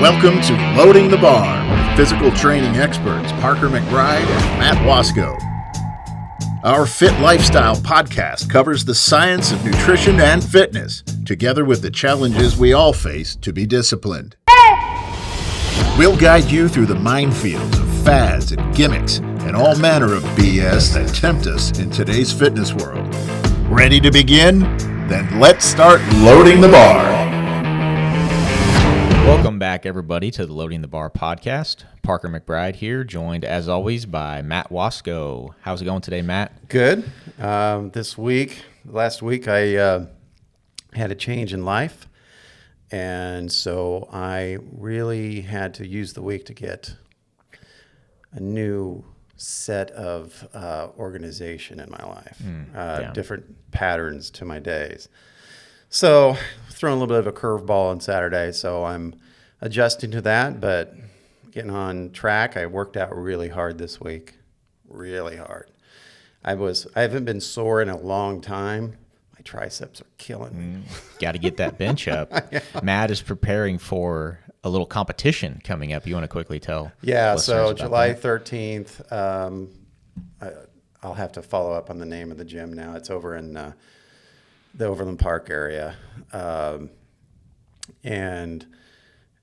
Welcome to Loading the Bar with physical training experts Parker McBride and Matt Wasco. Our Fit Lifestyle podcast covers the science of nutrition and fitness, together with the challenges we all face to be disciplined. We'll guide you through the minefields of fads and gimmicks and all manner of BS that tempt us in today's fitness world. Ready to begin? Then let's start loading the bar. Welcome back, everybody, to the Loading the Bar podcast. Parker McBride here, joined, as always, by Matt Wasco. How's it going today, Matt? Good. Last week, I had a change in life, and so I really had to use the week to get a new set of organization in my life, different patterns to my days. So throwing a little bit of a curveball on Saturday, so I'm adjusting to that, but getting on track. I worked out really hard this week, really hard. I haven't been sore in a long time. My triceps are killing me. Got to get that bench up. Yeah. Matt is preparing for a little competition coming up. You want to quickly tell? Yeah, so about July that? 13th, I'll have to follow up on the name of the gym now. It's over in the Overland Park area. And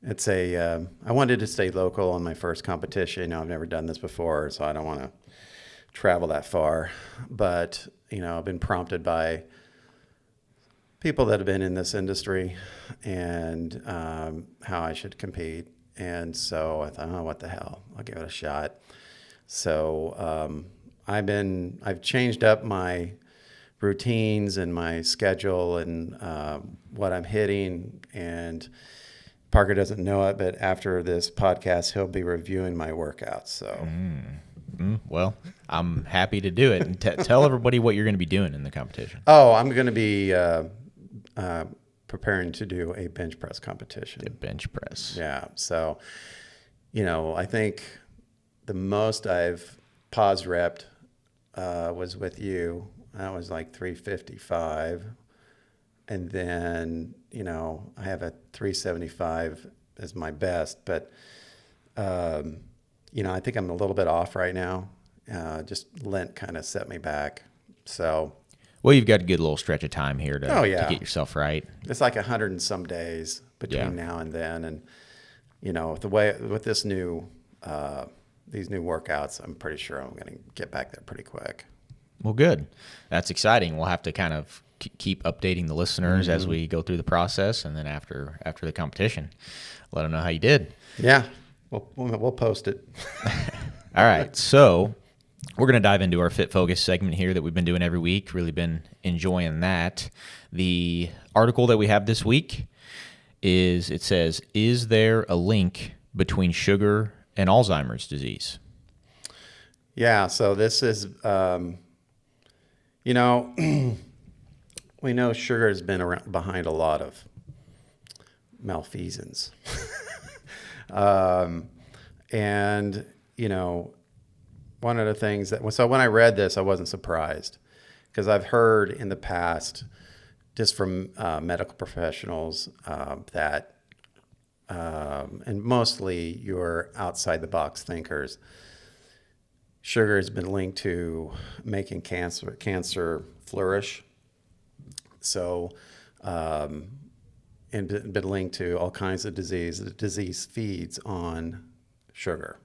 it's I wanted to stay local on my first competition. I've never done this before, so I don't want to travel that far. But, I've been prompted by people that have been in this industry and how I should compete. And so I thought, what the hell? I'll give it a shot. So I've changed up my routines and my schedule and what I'm hitting, and Parker doesn't know it, but after this podcast he'll be reviewing my workouts. So Well, I'm happy to do it. And tell everybody what you're going to be doing in the competition. I'm going to be preparing to do a bench press competition. The bench press. Yeah, so I think the most I've pause repped was with you. That was like 355. And then, I have a 375 as my best. But, I think I'm a little bit off right now. Just Lent kind of set me back. So. Well, you've got a good little stretch of time here to get yourself right. It's like 100 and some days between now and then. And, with this new, these new workouts, I'm pretty sure I'm going to get back there pretty quick. Well, good. That's exciting. We'll have to kind of keep updating the listeners as we go through the process, and then after the competition, let them know how you did. Yeah, we'll post it. All right, so we're going to dive into our Fit Focus segment here that we've been doing every week. Really been enjoying that. The article that we have this week says, "Is there a link between sugar and Alzheimer's disease?" Yeah, so this is, we know sugar has been behind a lot of malfeasance. And, one of the things so when I read this, I wasn't surprised, because I've heard in the past, just from medical professionals, that, and mostly your outside the box thinkers, sugar has been linked to making cancer flourish. So, and been linked to all kinds of disease. The disease feeds on sugar.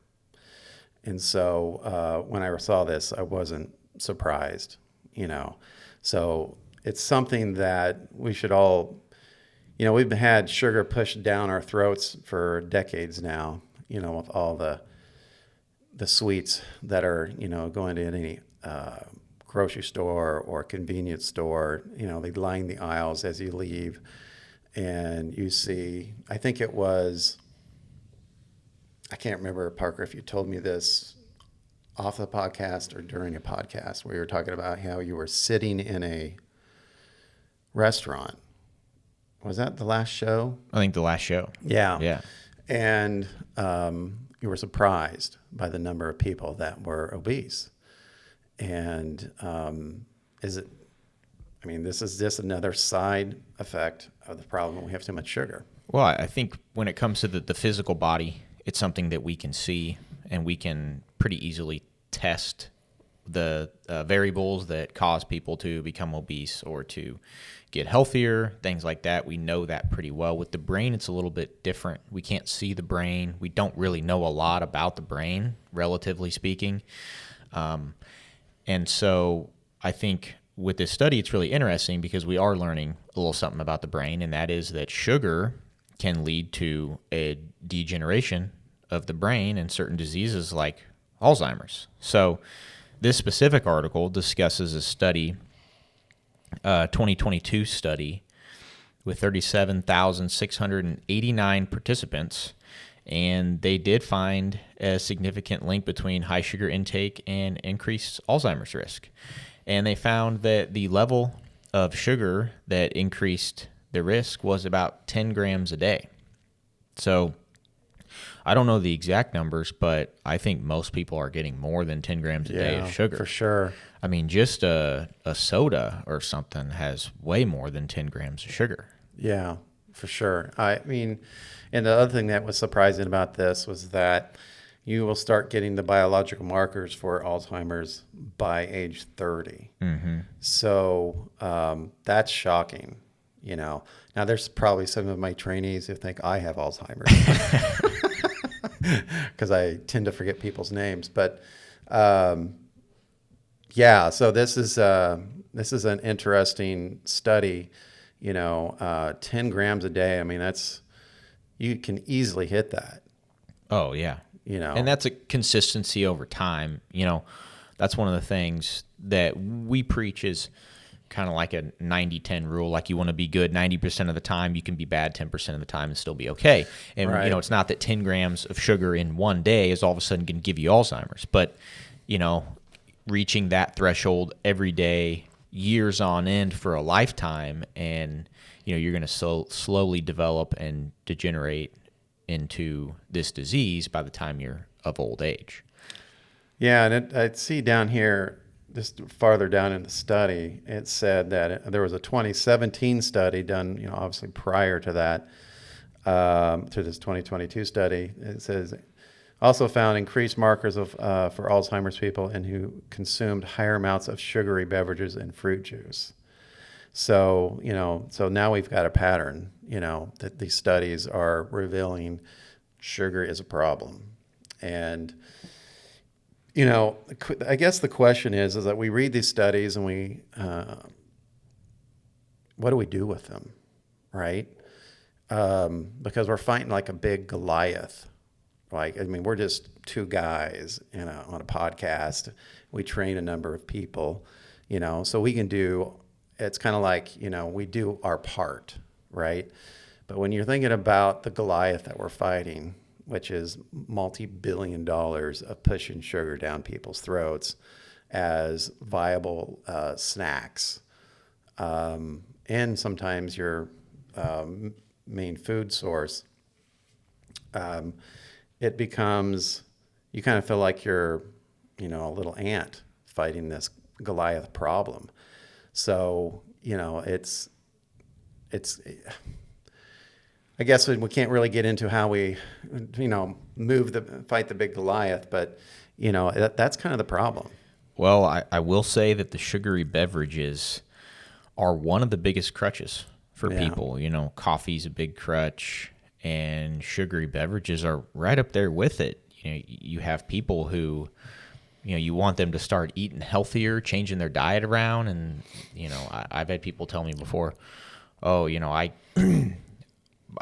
And so when I saw this, I wasn't surprised, So it's something that we should all, we've had sugar pushed down our throats for decades now, with all the sweets that are, going to any grocery store or convenience store. They line the aisles as you leave, and you see, I think it was, I can't remember, Parker, if you told me this off the podcast or during a podcast, where you were talking about how you were sitting in a restaurant. Was that the last show? I think the last show. Yeah. Yeah. And you were surprised by the number of people that were obese. And this is just another side effect of the problem. We have too much sugar. Well, I think when it comes to the physical body, it's something that we can see and we can pretty easily test the variables that cause people to become obese or to get healthier, things like that. We know that pretty well. With the brain, it's a little bit different. We can't see the brain. We don't really know a lot about the brain, relatively speaking. And so I think with this study, it's really interesting because we are learning a little something about the brain, and that is that sugar can lead to a degeneration of the brain and certain diseases like Alzheimer's. So this specific article discusses a study, 2022 study with 37,689 participants, and they did find a significant link between high sugar intake and increased Alzheimer's risk. And they found that the level of sugar that increased the risk was about 10 grams a day. So I don't know the exact numbers, but I think most people are getting more than 10 grams a day of sugar. For sure. I mean, just a soda or something has way more than 10 grams of sugar. Yeah, for sure. I mean, and the other thing that was surprising about this was that you will start getting the biological markers for Alzheimer's by age 30. Mm-hmm. So that's shocking. Now there's probably some of my trainees who think I have Alzheimer's because I tend to forget people's names. But yeah, so this is an interesting study. 10 grams a day. I mean, you can easily hit that. Oh yeah. And that's a consistency over time. That's one of the things that we preach is kind of like a 90-10 rule. Like you want to be good 90% of the time, you can be bad 10% of the time and still be okay. And, right. It's not that 10 grams of sugar in one day is all of a sudden going to give you Alzheimer's. But, reaching that threshold every day, years on end for a lifetime, and, you're going to slowly develop and degenerate into this disease by the time you're of old age. Yeah, and I see down here, just farther down in the study, it said that there was a 2017 study done, obviously prior to that, to this 2022 study. It says also found increased markers for Alzheimer's people and who consumed higher amounts of sugary beverages and fruit juice. So, so now we've got a pattern, that these studies are revealing sugar is a problem. And, I guess the question is that we read these studies and what do we do with them, right? Because we're fighting like a big Goliath. We're just two guys, on a podcast. We train a number of people, so we can do, it's kind of like, we do our part, right? But when you're thinking about the Goliath that we're fighting, which is multi-billion dollars of pushing sugar down people's throats as viable snacks, and sometimes your main food source, it becomes, you kind of feel like you're, a little ant fighting this Goliath problem. So, it's I guess we can't really get into how we, fight the big Goliath, but, that's kind of the problem. Well, I will say that the sugary beverages are one of the biggest crutches for people. Coffee's a big crutch, and sugary beverages are right up there with it. You have people who, you want them to start eating healthier, changing their diet around, and, I've had people tell me before, oh,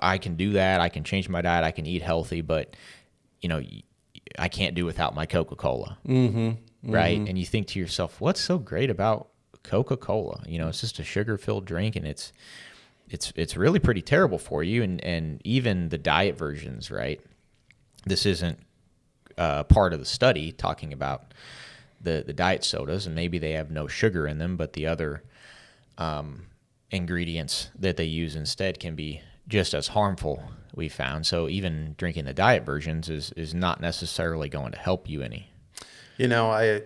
I can do that. I can change my diet. I can eat healthy, but, I can't do without my Coca-Cola. Mm-hmm. Right? Mm-hmm. And you think to yourself, what's so great about Coca-Cola? It's just a sugar-filled drink, and it's really pretty terrible for you. And even the diet versions, right? This isn't part of the study talking about the diet sodas, and maybe they have no sugar in them, but the other ingredients that they use instead can be just as harmful, we found. So even drinking the diet versions is not necessarily going to help you any. I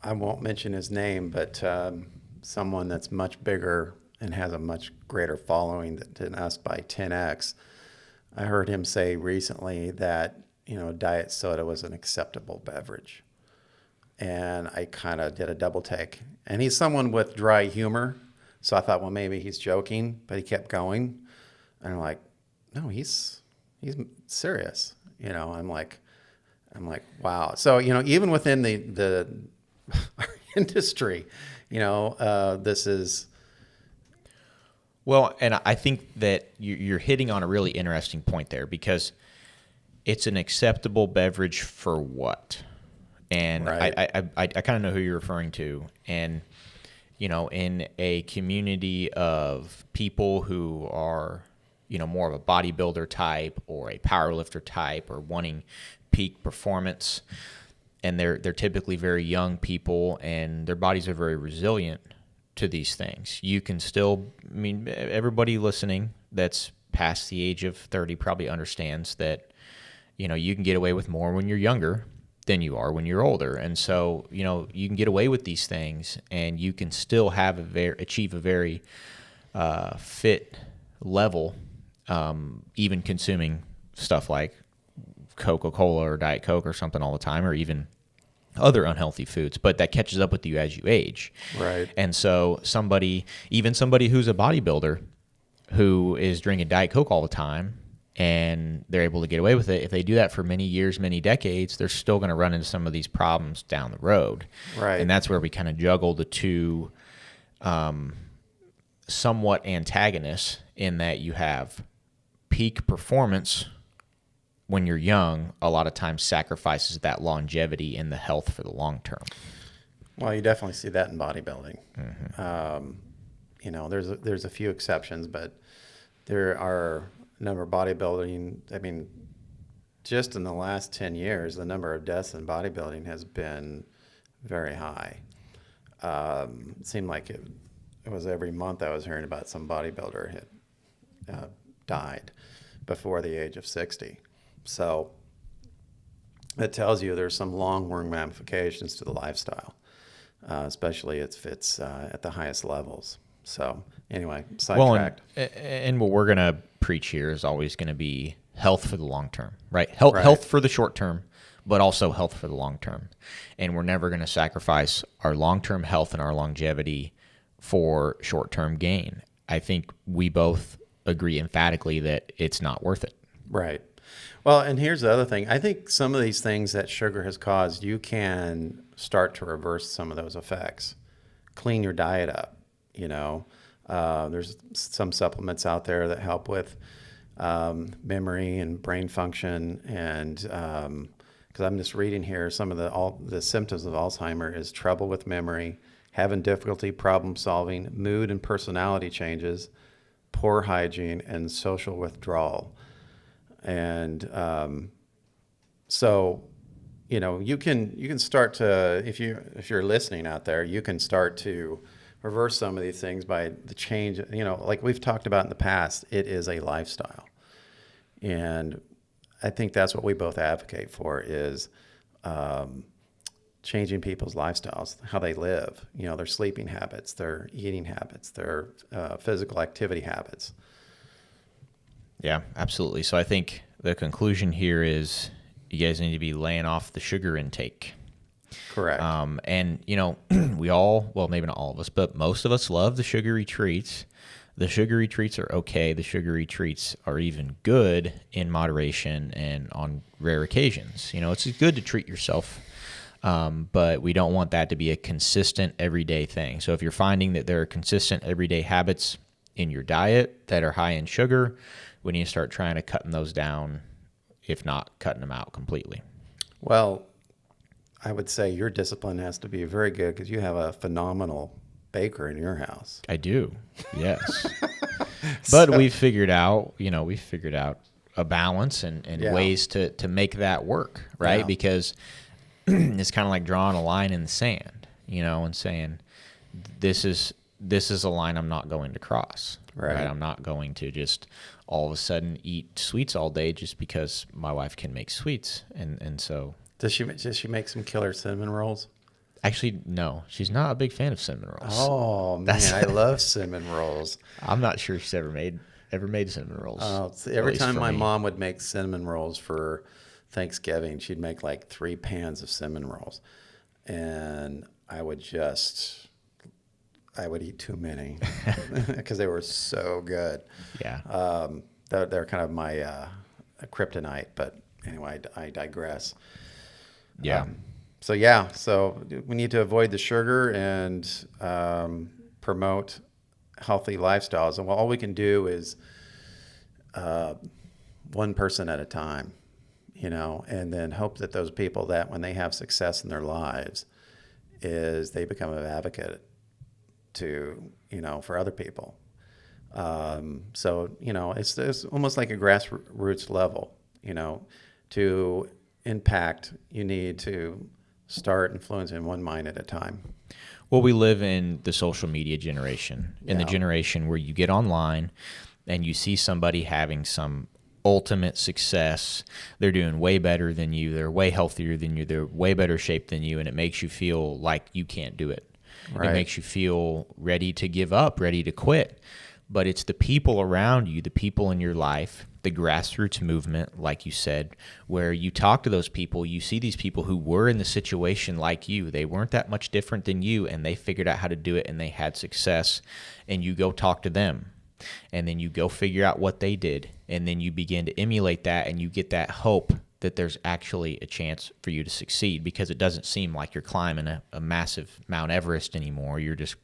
won't mention his name, but someone that's much bigger and has a much greater following than us by 10x I heard him say recently that, diet soda was an acceptable beverage. And I kind of did a double take. And he's someone with dry humor. So I thought, well, maybe he's joking, but he kept going. And I'm like, no, he's serious. I'm like, wow. So, even within the our industry, this is. Well, and I think that you're hitting on a really interesting point there, because it's an acceptable beverage for what? And Right. I kind of know who you're referring to. And, in a community of people who are, more of a bodybuilder type or a powerlifter type or wanting peak performance, and they're typically very young people and their bodies are very resilient to these things. You can still, everybody listening that's past the age of 30 probably understands that, you can get away with more when you're younger than you are when you're older. And so, you can get away with these things and you can still achieve a very fit level, even consuming stuff like Coca-Cola or Diet Coke or something all the time, or even other unhealthy foods, but that catches up with you as you age. Right. And so somebody who's a bodybuilder who is drinking Diet Coke all the time and they're able to get away with it, if they do that for many years, many decades, they're still going to run into some of these problems down the road. Right. And that's where we kind of juggle the two somewhat antagonists, in that you have peak performance when you're young, a lot of times sacrifices that longevity and the health for the long term. Well, you definitely see that in bodybuilding. Mm-hmm. There's a few exceptions, but there are a number of bodybuilding. Just in the last 10 years, the number of deaths in bodybuilding has been very high. It seemed like it was every month I was hearing about some bodybuilder had died before the age of 60. So it tells you there's some long-term ramifications to the lifestyle, especially if it's at the highest levels. So anyway, sidetracked. Well, and what we're going to preach here is always going to be health for the long term, right? Health for the short term, but also health for the long term. And we're never going to sacrifice our long-term health and our longevity for short-term gain. I think we both agree emphatically that it's not worth it. Right. Well, and here's the other thing. I think some of these things that sugar has caused, you can start to reverse some of those effects. Clean your diet up. There's some supplements out there that help with memory and brain function. And because I'm just reading here, some of the symptoms of Alzheimer's is trouble with memory, having difficulty problem solving, mood and personality changes, poor hygiene, and social withdrawal. And so, you can start to, if you're listening out there, you can start to reverse some of these things by the change. Like we've talked about in the past, it is a lifestyle, and I think that's what we both advocate for is changing people's lifestyles, how they live. Their sleeping habits, their eating habits, their physical activity habits. Yeah, absolutely. So I think the conclusion here is you guys need to be laying off the sugar intake. Correct. And, we all, well, maybe not all of us, but most of us love the sugary treats. The sugary treats are okay. The sugary treats are even good in moderation and on rare occasions. It's good to treat yourself, but we don't want that to be a consistent everyday thing. So if you're finding that there are consistent everyday habits in your diet that are high in sugar, we need to start trying to cutting those down, if not cutting them out completely. Well, I would say your discipline has to be very good because you have a phenomenal baker in your house. I do, yes. But we've figured out a balance and ways to make that work, right? Yeah. Because it's kind of like drawing a line in the sand, and saying, this is a line I'm not going to cross. Right. I'm not going to just all of a sudden eat sweets all day just because my wife can make sweets. And so. Does she make some killer cinnamon rolls? Actually, no. She's not a big fan of cinnamon rolls. Oh, man, I love cinnamon rolls. I'm not sure she's ever made ever made cinnamon rolls. Every time my mom would make cinnamon rolls for Thanksgiving, she'd make like 3 pans of cinnamon rolls. And I would eat too many because they were so good. Yeah. They're kind of my kryptonite, but anyway, I digress. Yeah. So we need to avoid the sugar and promote healthy lifestyles. And all we can do is one person at a time, and then hope that those people that when they have success in their lives is they become an advocate for other people. So it's almost like a grassroots level, to impact, you need to start influencing one mind at a time. Well, we live in the social media generation, in the generation where you get online and you see somebody having some ultimate success. They're doing way better than you. They're way healthier than you. They're way better shape than you. And it makes you feel like you can't do it. Right. It makes you feel ready to give up, ready to quit. But it's the people around you, the people in your life, the grassroots movement, like you said, where you talk to those people, you see these people who were in the situation like you. They weren't that much different than you, and they figured out how to do it, and they had success. And you go talk to them, and then you go figure out what they did, and then you begin to emulate that, and you get that hope that there's actually a chance for you to succeed, because it doesn't seem like you're climbing a massive Mount Everest anymore. You're just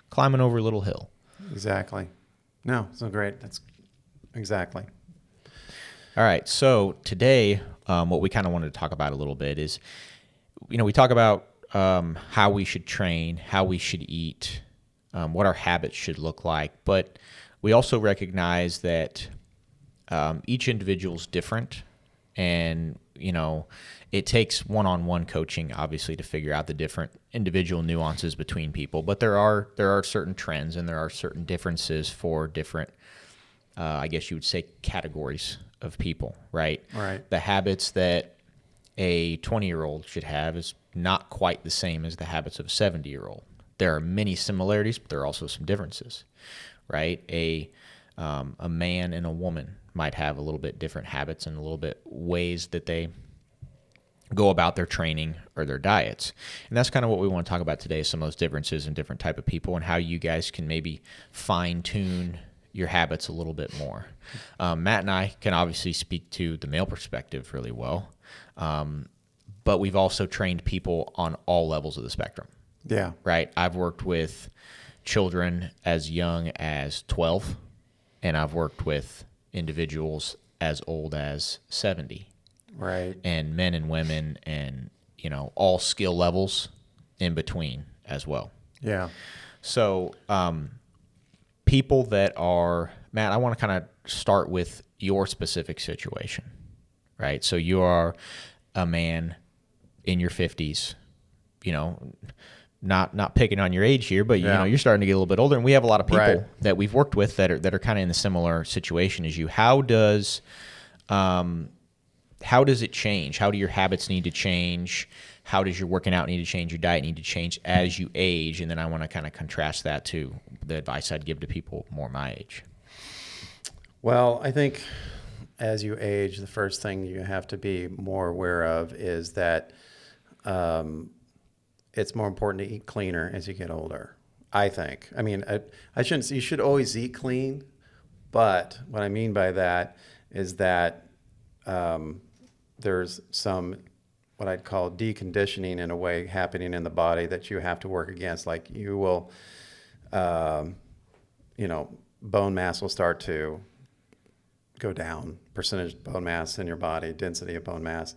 climbing over a little hill. Exactly. No, so great. That's exactly. All right. So today, what we kind of wanted to talk about a little bit is, we talk about how we should train, how we should eat, what our habits should look like. But we also recognize that each individual is different. And, it takes one-on-one coaching, obviously, to figure out the different individual nuances between people. But there are certain trends, and there are certain differences for different, I guess you would say, categories of people, right? Right. The habits that a 20-year-old should have is not quite the same as the habits of a 70-year-old. There are many similarities, but there are also some differences, right? A man and a woman might have a little bit different habits and a little bit ways that they go about their training or their diets. And that's kind of what we want to talk about today, some of those differences in different type of people and how you guys can maybe fine-tune your habits a little bit more. Matt and I can obviously speak to the male perspective really well, but we've also trained people on all levels of the spectrum. Yeah. Right? I've worked with children as young as 12, and I've worked with individuals as old as 70. Right. And men and women and, all skill levels in between as well. Yeah. So people that are, Matt, I want to kind of start with your specific situation, right? So you are a man in your 50s, not picking on your age here, but you're starting to get a little bit older, and we have a lot of people that we've worked with that are kind of in a similar situation as you. How does it change? How do your habits need to change? How does your working out need to change? Your diet need to change as you age? And then I want to kind of contrast that to the advice I'd give to people more my age. Well, I think as you age, the first thing you have to be more aware of is that it's more important to eat cleaner as you get older, I think. I mean, I shouldn't say you should always eat clean, but what I mean by that is that there's some what I'd call deconditioning in a way happening in the body that you have to work against. Like you will, bone mass will start to go down, percentage bone mass in your body, density of bone mass.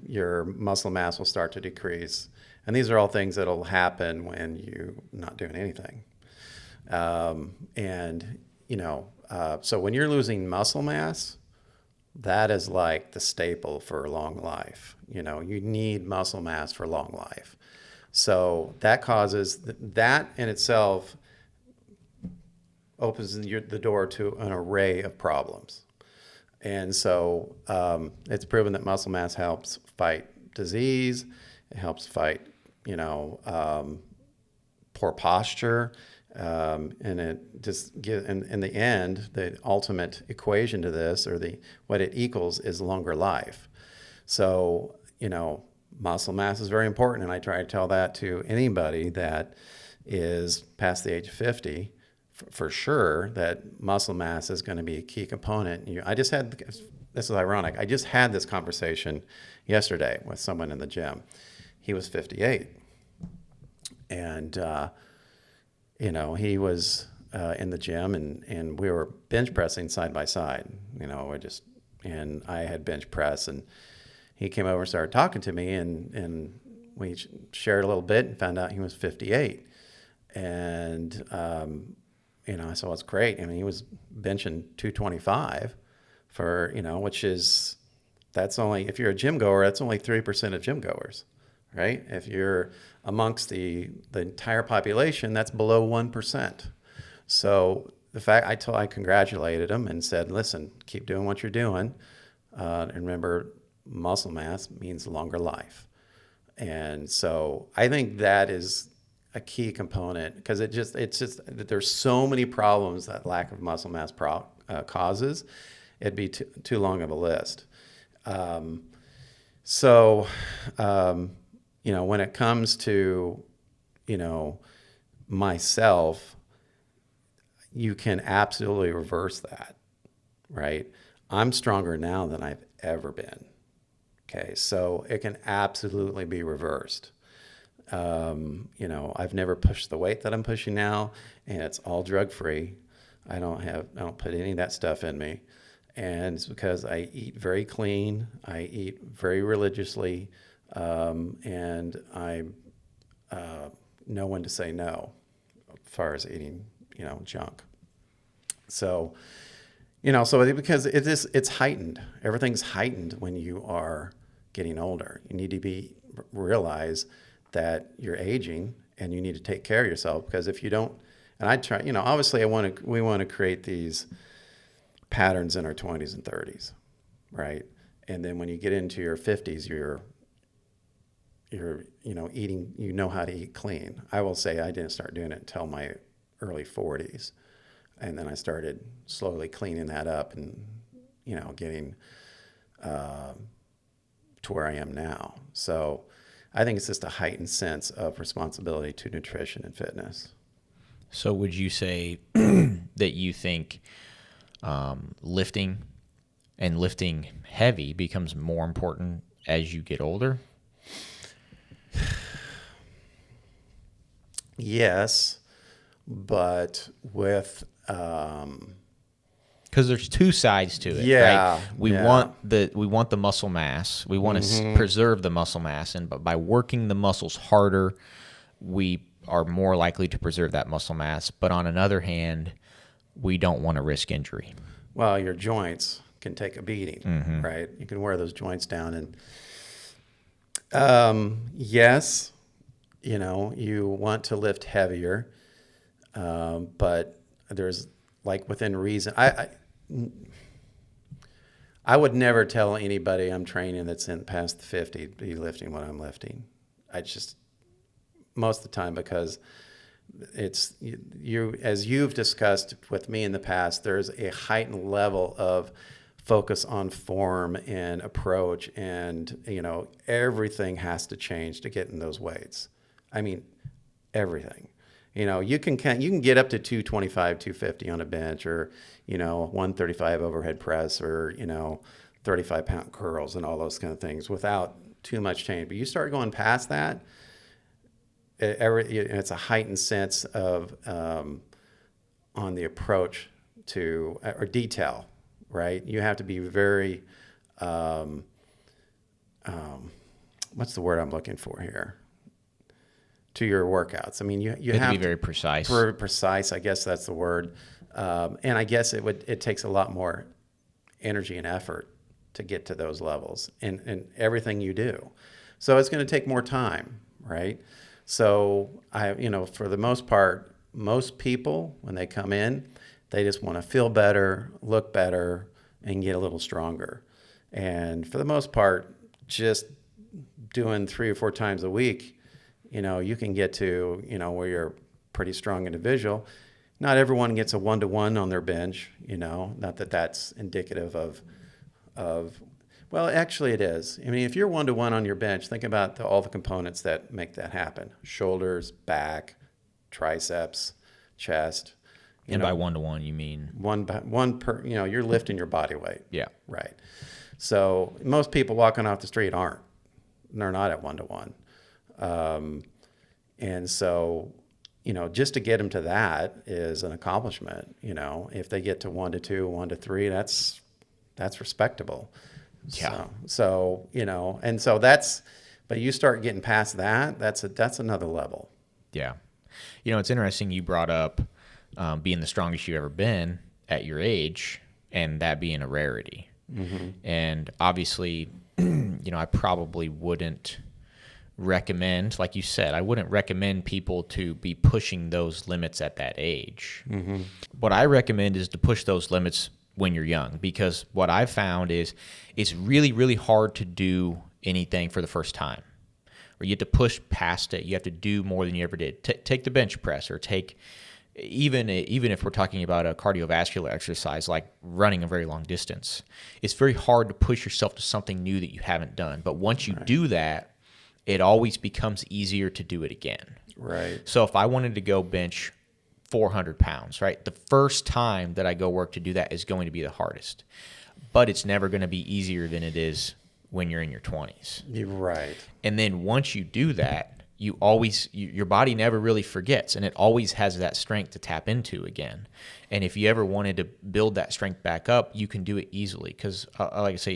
Your muscle mass will start to decrease. And these are all things that'll happen when you're not doing anything. So when you're losing muscle mass, that is like the staple for long life. You need muscle mass for long life. So that causes, that in itself opens the door to an array of problems. And so it's proven that muscle mass helps fight disease. It helps fight, poor posture. And it just in the end, the ultimate equation to this, or what it equals, is longer life. So, muscle mass is very important, and I try to tell that to anybody that is past the age of 50, for sure, that muscle mass is going to be a key component. This is ironic. I just had this conversation yesterday with someone in the gym. He was 58, and he was in the gym, and we were bench pressing side by side. And I had bench press, and he came over and started talking to me, and we shared a little bit and found out he was 58. And, I said, well, it's great. I mean, he was benching 225 that's only, if you're a gym goer, that's only 3% of gym goers, right? If you're amongst the entire population, that's below 1%. So the fact, I congratulated him and said, listen, keep doing what you're doing. And remember, muscle mass means longer life. And so I think that is a key component, because it's just there's so many problems that lack of muscle mass causes. It'd be too long of a list. When it comes to, myself, you can absolutely reverse that, right? I'm stronger now than I've ever been. Okay, so it can absolutely be reversed. I've never pushed the weight that I'm pushing now, and it's all drug-free. I don't put any of that stuff in me. And it's because I eat very clean, I eat very religiously, and I know when to say no as far as eating, junk. So, because it's heightened. Everything's heightened when you are getting older. You need to realize that you're aging, and you need to take care of yourself, because if you don't, and I try, obviously we want to create these patterns in our 20s and 30s, right? And then when you get into your 50s, you're eating, how to eat clean. I will say I didn't start doing it until my early 40s. And then I started slowly cleaning that up and, getting to where I am now. So I think it's just a heightened sense of responsibility to nutrition and fitness. So would you say that you think lifting heavy becomes more important as you get older? Yes, but with because there's two sides to it. Yeah, right? We want the muscle mass. We want to preserve the muscle mass, and by working the muscles harder, we are more likely to preserve that muscle mass. But on another hand, we don't want to risk injury. Well, your joints can take a beating, right? You can wear those joints down, and yes, you want to lift heavier, but there's, like, within reason. I would never tell anybody I'm training that's in past the 50 to be lifting what I'm lifting. Most of the time, because it's as you've discussed with me in the past, there's a heightened level of focus on form and approach, and everything has to change to get in those weights. I mean, everything. You can get up to 225, 250 on a bench, or 135 overhead press, or 35-pound curls and all those kind of things without too much change. But you start going past that, it's a heightened sense of on the approach to, or detail, right? You have to be very what's the word I'm looking for here? To your workouts. I mean, you have to be very precise. Very precise, I guess that's the word. And I guess it takes a lot more energy and effort to get to those levels in everything you do. So it's going to take more time, right? So for the most part, most people, when they come in, they just want to feel better, look better, and get a little stronger. And for the most part, just doing 3 or 4 times a week, you can get to, where you're pretty strong individual. Not everyone gets a 1-to-1 on their bench, not that that's indicative of, well, actually it is. I mean, if you're 1-to-1 on your bench, think about all the components that make that happen. Shoulders, back, triceps, chest. And by 1-to-1, you mean? One per, you're lifting your body weight. Yeah. Right. So most people walking off the street aren't. They're not at 1-to-1. And so, just to get them to that is an accomplishment. If they get to 1-to-2, 1-to-3, that's respectable. Yeah. So, and so but you start getting past that, that's another level. Yeah. It's interesting you brought up being the strongest you've ever been at your age, and that being a rarity. Mm-hmm. And obviously, I probably wouldn't recommend, like you said, I wouldn't recommend people to be pushing those limits at that age. Mm-hmm. What I recommend is to push those limits when you're young, because what I've found is it's really, really hard to do anything for the first time, or you have to push past it. You have to do more than you ever did. Take the bench press, or take even if we're talking about a cardiovascular exercise like running a very long distance. It's very hard to push yourself to something new that you haven't done. But once you do that, it always becomes easier to do it again. Right. So if I wanted to go bench 400 pounds, right, the first time that I go work to do that is going to be the hardest. But it's never going to be easier than it is when you're in your 20s. You're right. And then once you do that, your body never really forgets, and it always has that strength to tap into again. And if you ever wanted to build that strength back up, you can do it easily, because like I say,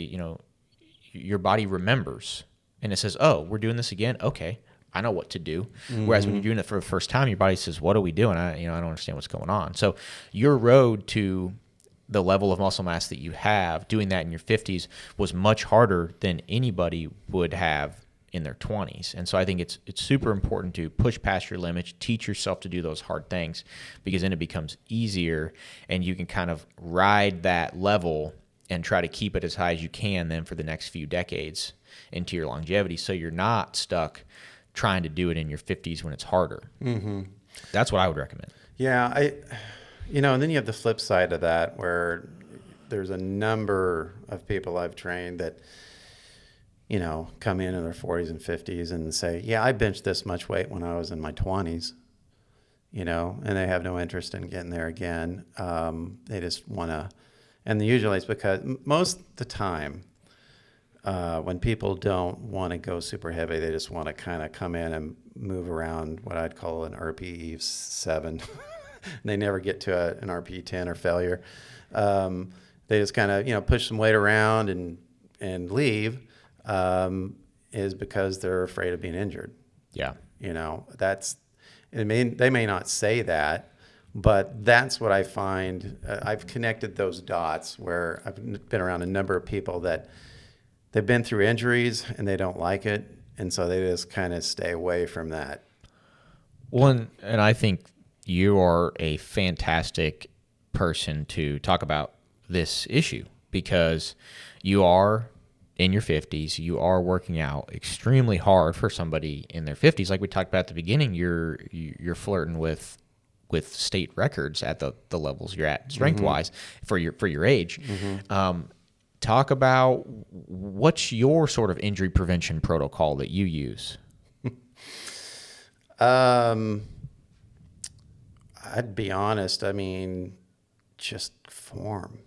your body remembers, and it says, oh, we're doing this again? Okay, I know what to do. Mm-hmm. Whereas when you're doing it for the first time, your body says, what are we doing? I don't understand what's going on. So your road to the level of muscle mass that you have, doing that in your 50s, was much harder than anybody would have in their 20s. And so I think it's super important to push past your limits, teach yourself to do those hard things, because then it becomes easier, and you can kind of ride that level and try to keep it as high as you can then for the next few decades into your longevity, so you're not stuck trying to do it in your 50s when it's harder. Mm-hmm. That's what I would recommend. Yeah, and then you have the flip side of that, where there's a number of people I've trained that come in their 40s and 50s and say, yeah, I benched this much weight when I was in my 20s, and they have no interest in getting there again. They just want to, and usually it's because most of the time when people don't want to go super heavy, they just want to kind of come in and move around what I'd call an RPE 7. They never get to an RPE 10 or failure. They just kind of, push some weight around and leave. Is because they're afraid of being injured. Yeah. They may not say that, but that's what I find. I've connected those dots where I've been around a number of people that they've been through injuries and they don't like it. And so they just kind of stay away from that. Well, and I think you are a fantastic person to talk about this issue, because you are in your 50s, you are working out extremely hard for somebody in their 50s. Like we talked about at the beginning, you're flirting with state records at the levels you're at strength-wise for your age. Mm-hmm. Talk about what's your sort of injury prevention protocol that you use? I'd be honest. Just form.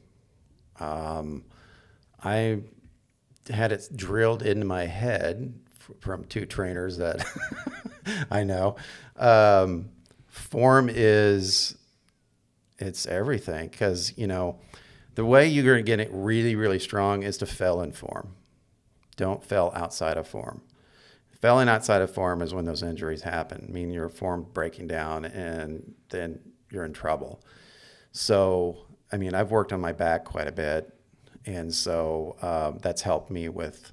I had it drilled into my head from two trainers that I know. Form it's everything, because, the way you're going to get it really, really strong is to fail in form. Don't fail outside of form. Failing outside of form is when those injuries happen. Your form breaking down, and then you're in trouble. So, I've worked on my back quite a bit. And so that's helped me with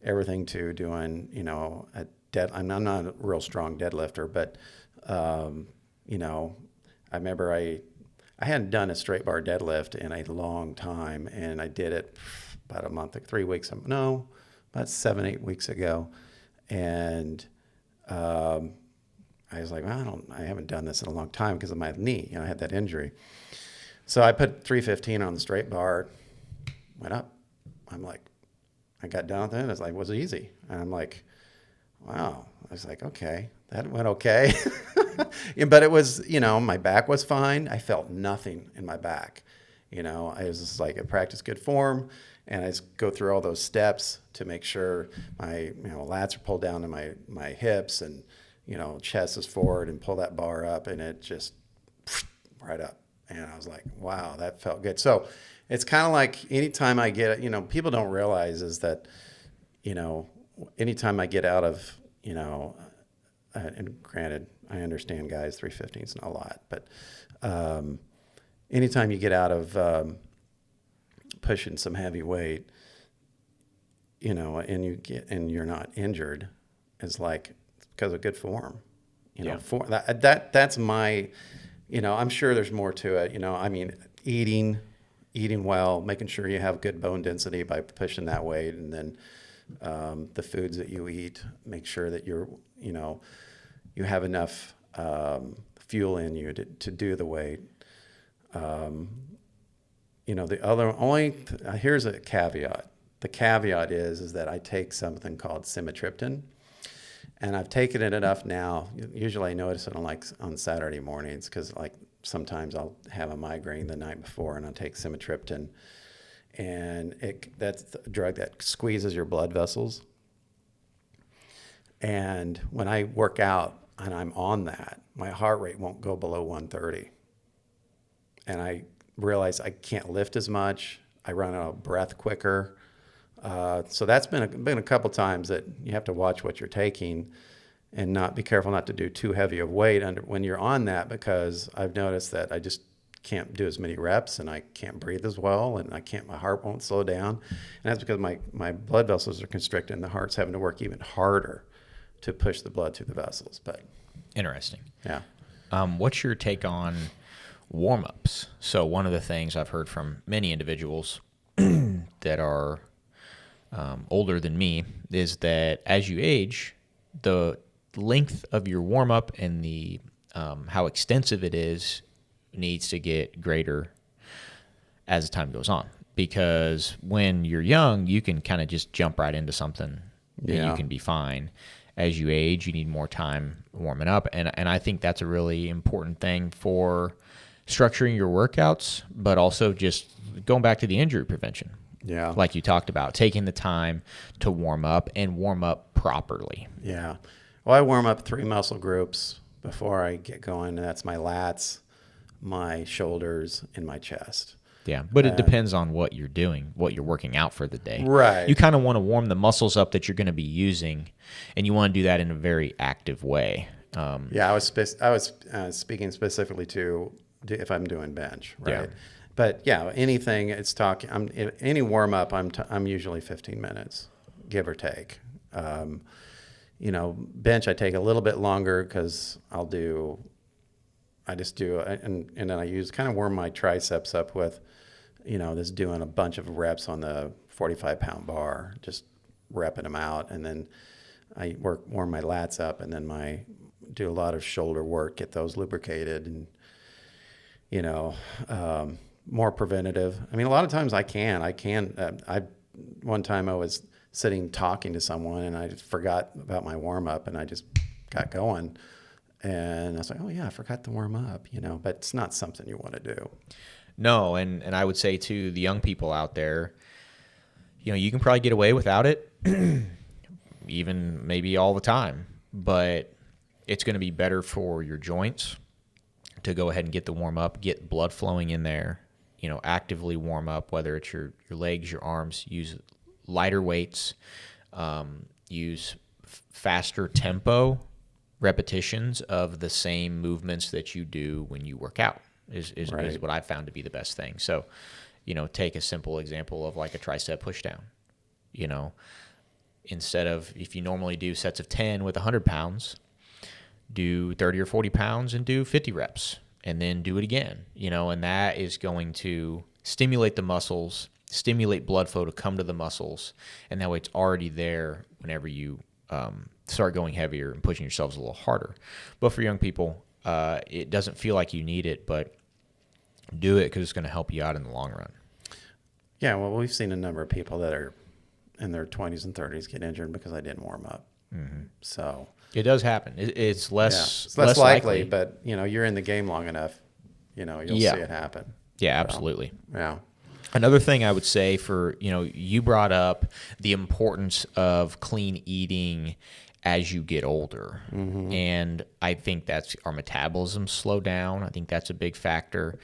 everything to doing, I'm not a real strong deadlifter, but, I remember I hadn't done a straight bar deadlift in a long time, and I did it about a month, 3 weeks, about 7-8 weeks ago. And I I was like, well, I haven't done this in a long time because of my knee. I had that injury. So I put 315 on the straight bar, went up. I'm like, I got down with it. It's like, it was easy. And I'm like, wow. I was like, okay, that went okay. But it was, my back was fine. I felt nothing in my back. I was just like, I practiced good form, and I just go through all those steps to make sure my, lats are pulled down to my hips, and, chest is forward, and pull that bar up, and it just right up. And I was like, wow, that felt good. So it's kind of like anytime I get, people don't realize is that, anytime I get out of, and granted, I understand, guys, 315 is not a lot, but anytime you get out of pushing some heavy weight, and you're not injured, it's like because of good form. That's my, I'm sure there's more to it. I mean, eating well, making sure you have good bone density by pushing that weight, and then the foods that you eat, make sure that you have enough fuel in you to do the weight. The other here's a caveat. The caveat is that I take something called simitriptan, and I've taken it enough now. Usually I notice it on Saturday mornings, because sometimes I'll have a migraine the night before, and I'll take simitriptan, and that's a drug that squeezes your blood vessels. And when I work out and I'm on that, my heart rate won't go below 130. And I realize I can't lift as much. I run out of breath quicker. So that's been a couple times that you have to watch what you're taking, and not be careful not to do too heavy of weight when you're on that, because I've noticed that I just can't do as many reps, and I can't breathe as well, and my heart won't slow down. And that's because my blood vessels are constricted, and the heart's having to work even harder to push the blood through the vessels. But interesting. Yeah. What's your take on warm-ups? So one of the things I've heard from many individuals that are older than me is that as you age, the length of your warm-up and the how extensive it is needs to get greater as time goes on. Because when you're young, you can kind of just jump right into something and you can be fine. As you age, you need more time warming up. And I think that's a really important thing for structuring your workouts, but also just going back to the injury prevention. Yeah. Like you talked about, taking the time to warm up and warm up properly. Yeah. Well, I warm up 3 muscle groups before I get going, and that's my lats, my shoulders, and my chest. Yeah, but it depends on what you're doing, what you're working out for the day. Right. You kind of want to warm the muscles up that you're going to be using, and you want to do that in a very active way. Yeah, I was speaking specifically to if I'm doing bench, right? Yeah. But yeah, anything any warm up, I'm usually 15 minutes, give or take. Bench I take a little bit longer because I just do, and then I kind of warm my triceps up with, just doing a bunch of reps on the 45-pound bar, just repping them out, and then I warm my lats up, and then do a lot of shoulder work, get those lubricated, and more preventative. I mean, a lot of times I can. One time I was sitting talking to someone, and I just forgot about my warm up, and I just got going. And I was like, oh, yeah, I forgot to warm up, but it's not something you want to do. No, and I would say to the young people out there, you can probably get away without it, even maybe all the time, but it's going to be better for your joints to go ahead and get the warm up, get blood flowing in there, actively warm up, whether it's your legs, your arms, use lighter weights, use faster tempo repetitions of the same movements that you do when you work out is what I found to be the best thing. So, take a simple example of like a tricep pushdown. Instead of, if you normally do sets of 10 with 100 pounds, do 30 or 40 pounds and do 50 reps, and then do it again, and that is going to stimulate the muscles, stimulate blood flow to come to the muscles, and that way it's already there whenever you start going heavier and pushing yourselves a little harder. But for young people, it doesn't feel like you need it, but do it because it's going to help you out in the long run. Yeah, well, we've seen a number of people that are in their 20s and 30s get injured because they didn't warm up. Mm-hmm. So it does happen. It's less likely, but you're in the game long enough, you'll see it happen. Yeah, absolutely. So, yeah. Another thing I would say for, you brought up the importance of clean eating as you get older. Mm-hmm. And I think that's our metabolism slow down. I think that's a big factor.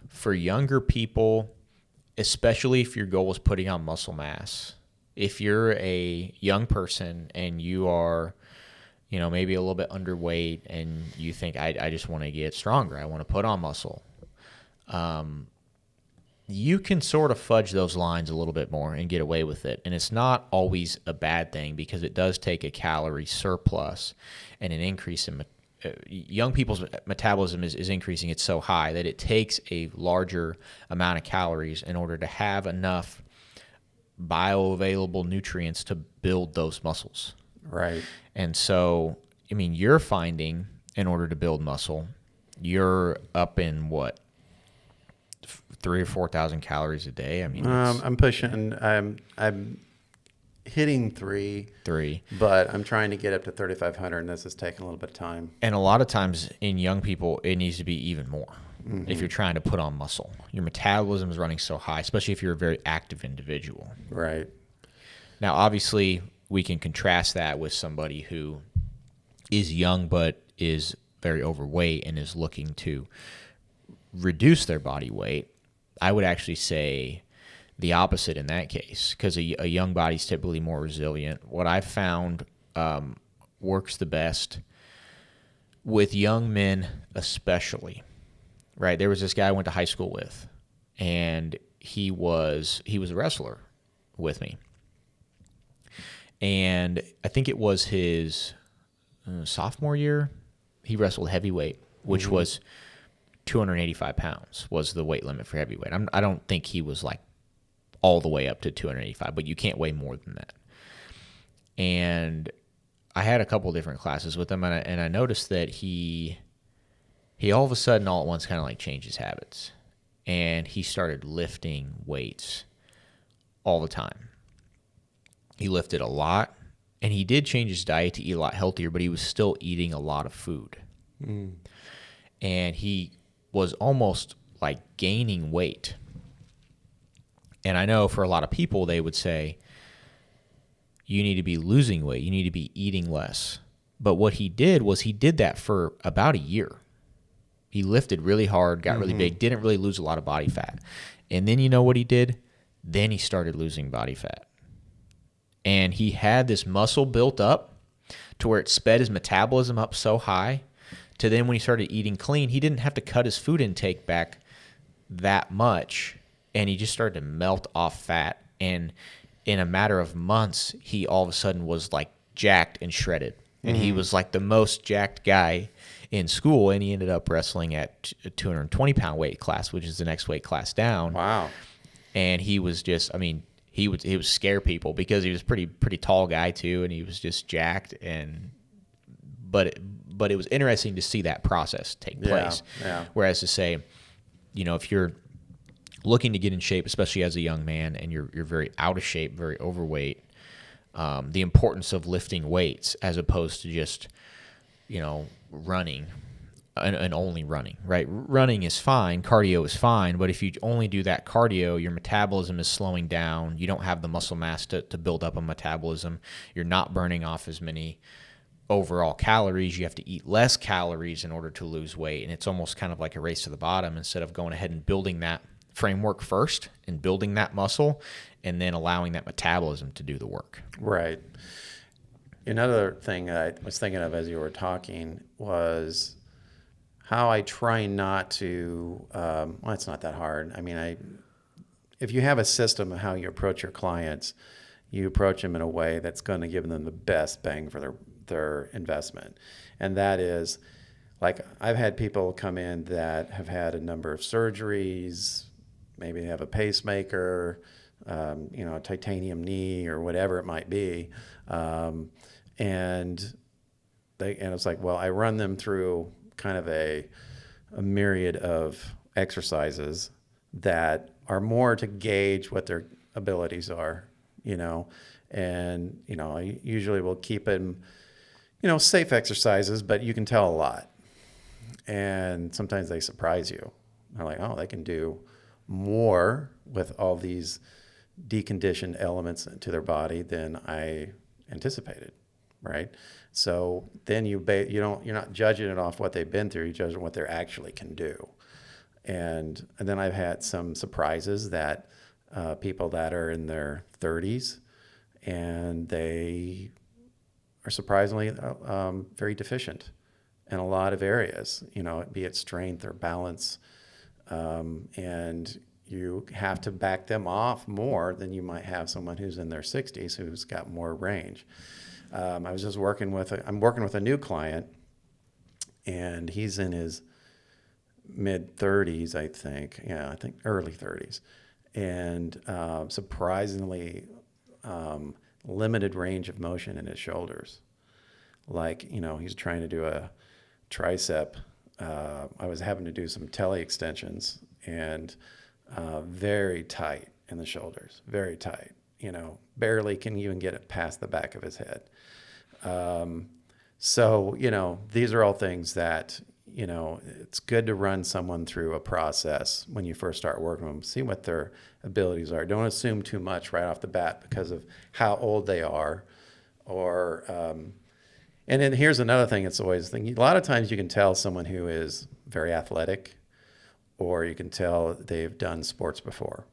For younger people, especially if your goal is putting on muscle mass, if you're a young person and you are, maybe a little bit underweight and you think, I just want to get stronger, I want to put on muscle, you can sort of fudge those lines a little bit more and get away with it. And it's not always a bad thing because it does take a calorie surplus and an increase in young people's metabolism is increasing. It's so high that it takes a larger amount of calories in order to have enough bioavailable nutrients to build those muscles. Right. And so, you're finding in order to build muscle, you're up in what? 3,000 or 4,000 calories a day. I'm pushing. I'm hitting three, but I'm trying to get up to 3,500, and this is taking a little bit of time. And a lot of times in young people, it needs to be even more. Mm-hmm. If you're trying to put on muscle, your metabolism is running so high, especially if you're a very active individual. Right. Now, obviously, we can contrast that with somebody who is young but is very overweight and is looking to reduce their body weight. I would actually say the opposite in that case, because a young body is typically more resilient. What I've found works the best with young men especially, right? There was this guy I went to high school with, and he was a wrestler with me. And I think it was his sophomore year, he wrestled heavyweight, which mm-hmm. was 285 pounds was the weight limit for heavyweight. I don't think he was like all the way up to 285, but you can't weigh more than that. And I had a couple different classes with him, and I noticed that he all of a sudden all at once kind of like changed his habits, and he started lifting weights all the time. He lifted a lot, and he did change his diet to eat a lot healthier, but he was still eating a lot of food. Mm. And he was almost like gaining weight. And I know for a lot of people, they would say, you need to be losing weight. You need to be eating less. But what he did was he did that for about a year. He lifted really hard, got mm-hmm. really big, didn't really lose a lot of body fat. And then you know what he did? Then he started losing body fat. And he had this muscle built up to where it sped his metabolism up so high to then when he started eating clean, he didn't have to cut his food intake back that much, and he just started to melt off fat. And in a matter of months, he all of a sudden was like jacked and shredded. And mm-hmm. he was like the most jacked guy in school, and he ended up wrestling at a 220-pound weight class, which is the next weight class down. Wow. And he was just, he would scare people because he was pretty tall guy too, and he was just jacked. But it was interesting to see that process take place. Yeah. Whereas to say, if you're looking to get in shape, especially as a young man, and you're very out of shape, very overweight, the importance of lifting weights as opposed to just, running and only running, right? Running is fine. Cardio is fine. But if you only do that cardio, your metabolism is slowing down. You don't have the muscle mass to build up a metabolism. You're not burning off as many overall calories. You have to eat less calories in order to lose weight. And it's almost kind of like a race to the bottom instead of going ahead and building that framework first and building that muscle and then allowing that metabolism to do the work. Right. Another thing I was thinking of as you were talking was how I try not to, it's not that hard. If you have a system of how you approach your clients, you approach them in a way that's going to give them the best bang for their investment. And that is, like, I've had people come in that have had a number of surgeries, maybe they have a pacemaker, a titanium knee or whatever it might be. And it's like, well, I run them through kind of a myriad of exercises that are more to gauge what their abilities are, and, I usually will keep them, safe exercises, but you can tell a lot. And sometimes they surprise you. They're like, oh, they can do more with all these deconditioned elements to their body than I anticipated, right? So then you're not judging it off what they've been through. You're judging what they actually can do. And then I've had some surprises that people that are in their 30s and they are surprisingly very deficient in a lot of areas, be it strength or balance. And you have to back them off more than you might have someone who's in their 60s who's got more range. I'm working with a new client, and he's in his mid 30s, I think. Yeah, I think early 30s, and surprisingly limited range of motion in his shoulders. Like, he's trying to do a tricep. I was having to do some tele extensions, and very tight in the shoulders, very tight. Barely can even get it past the back of his head. So, these are all things that, it's good to run someone through a process when you first start working with them, see what their abilities are. Don't assume too much right off the bat because of how old they are. And then here's another thing it's always thinking. A lot of times you can tell someone who is very athletic, or you can tell they've done sports before.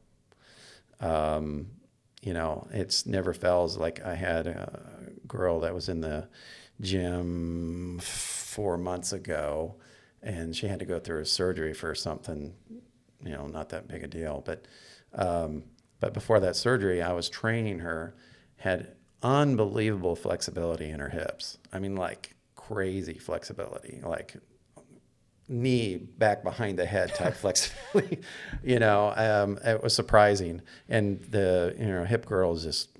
It's never fails. Like, I had a girl that was in the gym 4 months ago, and she had to go through a surgery for something, not that big a deal. But before that surgery, I was training her, had unbelievable flexibility in her hips. I mean, like crazy flexibility, like knee back behind the head type flexibility. It was surprising. And the hip girl just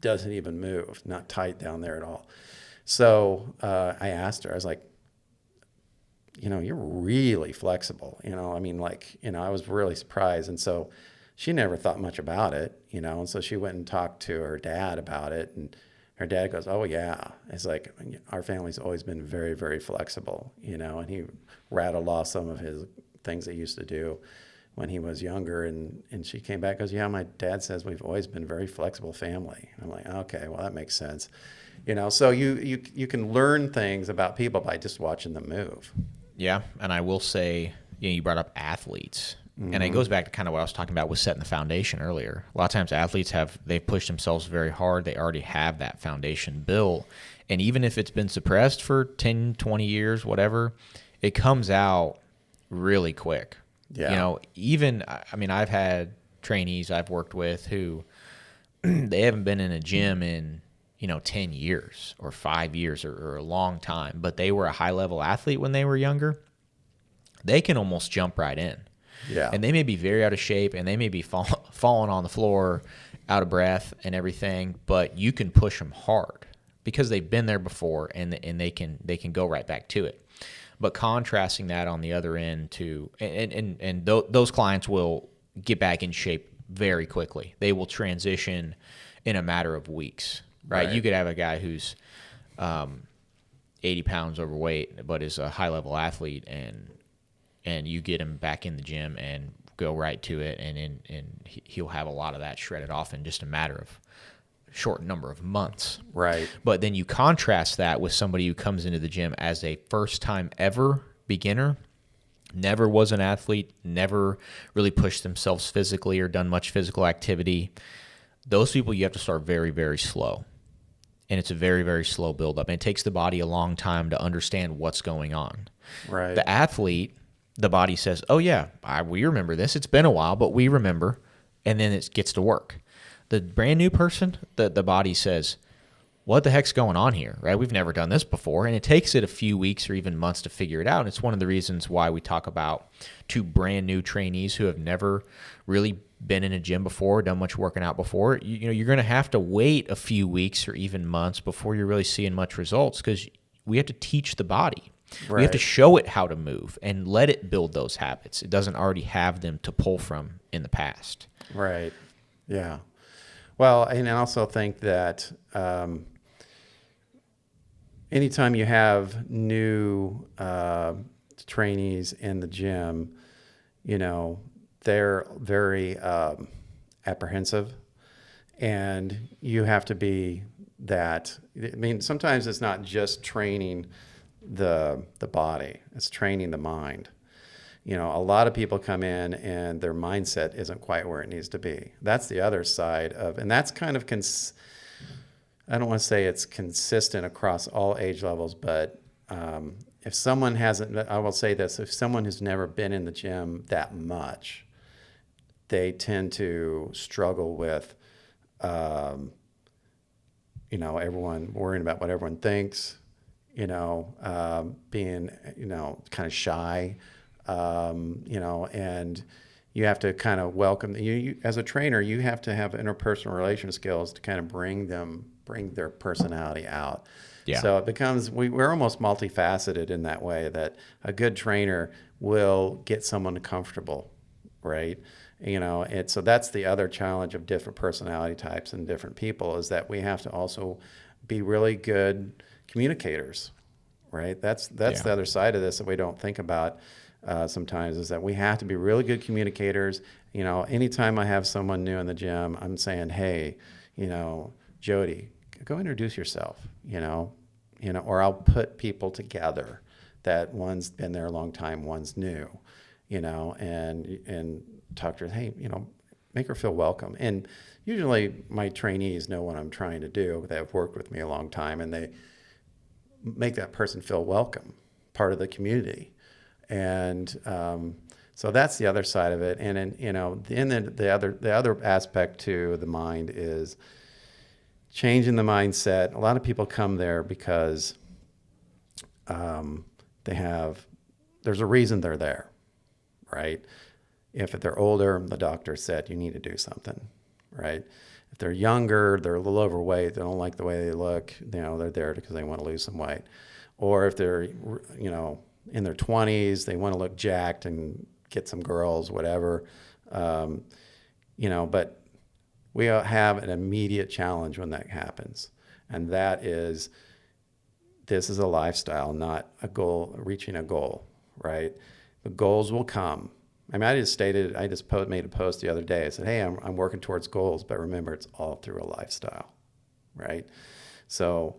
doesn't even move, not tight down there at all. So I asked her, I was like, you're really flexible. I was really surprised. And so she never thought much about it, and so she went and talked to her dad about it, and her dad goes, oh yeah. It's like, our family's always been very, very flexible, and he rattled off some of his things they used to do when he was younger, and she came back and goes, yeah, my dad says we've always been a very flexible family. And I'm like, okay, well, that makes sense. So you can learn things about people by just watching them move. Yeah, and I will say, you brought up athletes. Mm-hmm. And it goes back to kind of what I was talking about with setting the foundation earlier. A lot of times athletes they've pushed themselves very hard. They already have that foundation built. And even if it's been suppressed for 10, 20 years, whatever, it comes out really quick. Yeah. I've had trainees I've worked with who they haven't been in a gym in, 10 years or 5 years or a long time, but they were a high-level athlete when they were younger. They can almost jump right in. Yeah. And they may be very out of shape, and they may be falling on the floor, out of breath and everything, but you can push them hard because they've been there before, and they can go right back to it. But contrasting that on the other end those clients will get back in shape very quickly. They will transition in a matter of weeks, right? You could have a guy who's 80 pounds overweight but is a high-level athlete, and you get him back in the gym and go right to it, and he'll have a lot of that shredded off in just a matter of short number of months. Right. But then you contrast that with somebody who comes into the gym as a first-time ever beginner, never was an athlete, never really pushed themselves physically or done much physical activity. Those people, you have to start very, very slow. And it's a very, very slow buildup. And it takes the body a long time to understand what's going on. Right. The athlete, the body says, oh, yeah, we remember this. It's been a while, but we remember. And then it gets to work. The brand new person, the body says, what the heck's going on here, right? We've never done this before. And it takes it a few weeks or even months to figure it out. And it's one of the reasons why we talk about to brand new trainees who have never really been in a gym before, done much working out before, you're going to have to wait a few weeks or even months before you're really seeing much results, because we have to teach the body. We have to Right. show it how to move and let it build those habits. It doesn't already have them to pull from in the past. Right. Yeah. Well, and I also think that anytime you have new trainees in the gym, they're very apprehensive, and you have to be that. I mean, sometimes it's not just training the body; it's training the mind. A lot of people come in and their mindset isn't quite where it needs to be. That's the other side of, and that's kind of, I don't want to say it's consistent across all age levels, but if someone hasn't, I will say this, if someone has never been in the gym that much, they tend to struggle with, everyone worrying about what everyone thinks, being, kind of shy, and you have to kind of welcome you as a trainer. You have to have interpersonal relation skills to kind of bring their personality out. Yeah. So it becomes, we're almost multifaceted in that way, that a good trainer will get someone comfortable, right? And so that's the other challenge of different personality types and different people, is that we have to also be really good communicators, right? That's the other side of this that we don't think about sometimes, is that we have to be really good communicators. Anytime I have someone new in the gym, I'm saying, hey, Jody, go introduce yourself, or I'll put people together that one's been there a long time, one's new, and talk to her, hey, make her feel welcome. And usually my trainees know what I'm trying to do. They have worked with me a long time, and they make that person feel welcome, part of the community. And so that's the other side of it. And then, the other aspect to the mind is changing the mindset. A lot of people come there because there's a reason they're there, right? If they're older, the doctor said you need to do something, right? If they're younger, they're a little overweight, they don't like the way they look, they're there because they want to lose some weight. Or if they're, in their 20s, they want to look jacked and get some girls, whatever. But we have an immediate challenge when that happens. And that is, this is a lifestyle, not a goal, reaching a goal, right? The goals will come. I mean, I just made a post the other day. I said, hey, I'm working towards goals, but remember, it's all through a lifestyle, right? So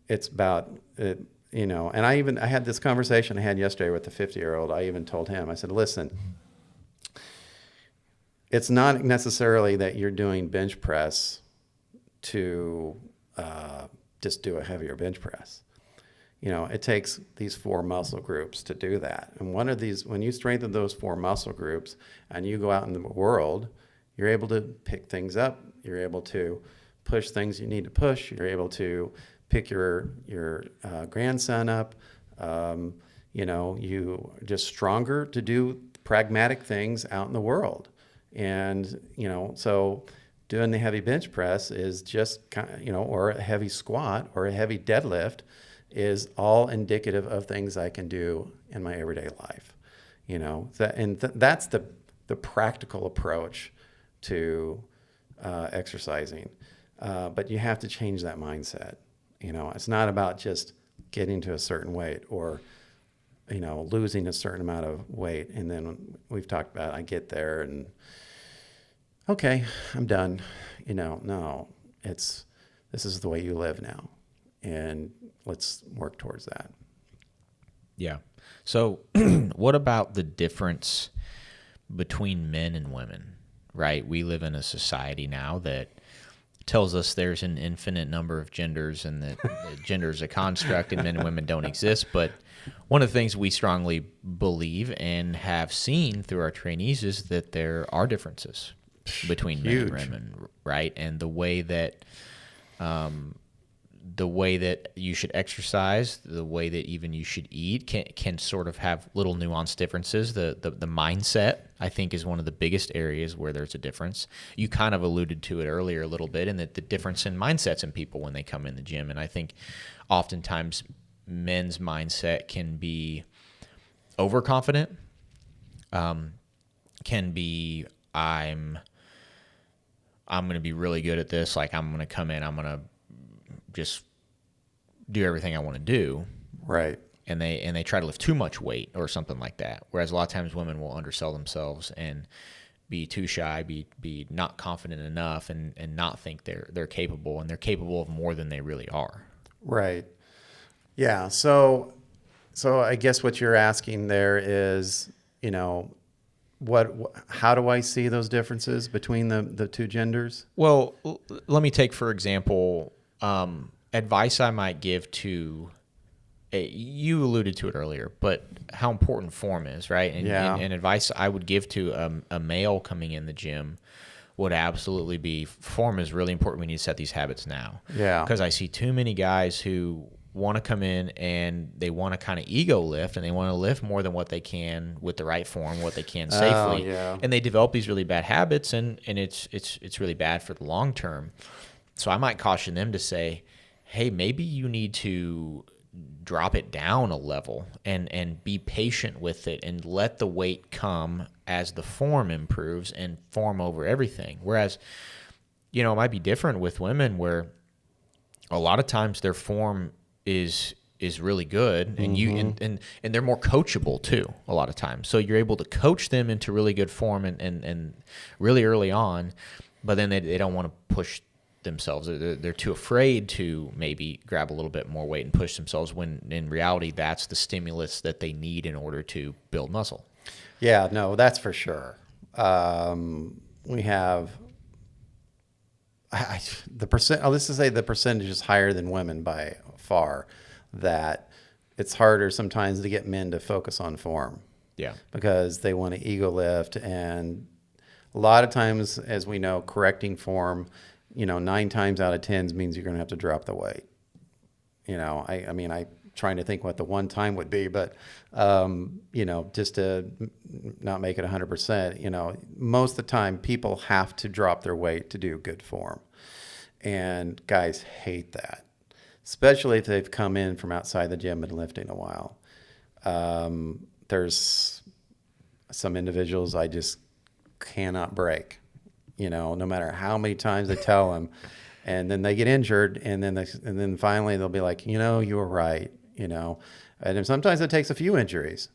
it's about it. And I had this conversation I had yesterday with the 50-year-old. I even told him, I said, listen, it's not necessarily that you're doing bench press to just do a heavier bench press. It takes these 4 muscle groups to do that. And one of these, when you strengthen those 4 muscle groups and you go out in the world, you're able to pick things up. You're able to push things you need to push. You're able to pick your grandson up. You are just stronger to do pragmatic things out in the world. And, so doing the heavy bench press is just, or a heavy squat or a heavy deadlift is all indicative of things I can do in my everyday life. That's the practical approach to exercising. But you have to change that mindset. It's not about just getting to a certain weight or, losing a certain amount of weight. And then we've talked about, I get there and, okay, I'm done. No, this is the way you live now. And let's work towards that. Yeah. So what about the difference between men and women, right? We live in a society now that tells us there's an infinite number of genders and that gender is a construct and men and women don't exist. But one of the things we strongly believe and have seen through our trainees is that there are differences between men and women, right? And the way that you should exercise, the way that even you should eat can sort of have little nuanced differences. The mindset I think, is one of the biggest areas where there's a difference. You kind of alluded to it earlier a little bit, and that the difference in mindsets in people when they come in the gym. And I think oftentimes men's mindset can be overconfident, can be I'm going to be really good at this. Like, I'm going to come in, I'm going to just do everything I want to do. Right. And they try to lift too much weight or something like that. Whereas a lot of times women will undersell themselves and be too shy, be not confident enough, and not think they're capable, and they're capable of more than they really are. Right. Yeah. So I guess what you're asking there is, how do I see those differences between the two genders? Well, let me take, for example, advice I might give to, you alluded to it earlier, but how important form is, right? And advice I would give to a male coming in the gym would absolutely be, form is really important. We need to set these habits now. Yeah. Because I see too many guys who want to come in and they want to kind of ego lift, and they want to lift more than what they can with the right form, what they can safely. Yeah. And they develop these really bad habits, and it's really bad for the long term. So I might caution them to say, hey, maybe you need to drop it down a level and be patient with it, and let the weight come as the form improves, and form over everything. Whereas, it might be different with women, where a lot of times their form is really good, and and they're more coachable too a lot of times. So you're able to coach them into really good form and really early on, but then they don't want to push themselves. They're too afraid to maybe grab a little bit more weight and push themselves, when in reality that's the stimulus that they need in order to build muscle. Yeah, no, that's for sure. We have the percent. Let's just say the percentage is higher than women by far. That it's harder sometimes to get men to focus on form. Yeah, because they want to ego lift, and a lot of times, as we know, correcting form, 9 times out of 10 means you're going to have to drop the weight. I trying to think what the one time would be, but just to not make it 100%, most of the time people have to drop their weight to do good form. And guys hate that, especially if they've come in from outside the gym and lifting a while. There's some individuals I just cannot break, no matter how many times they tell them, and then they get injured, and then finally they'll be like, you were right, and sometimes it takes a few injuries,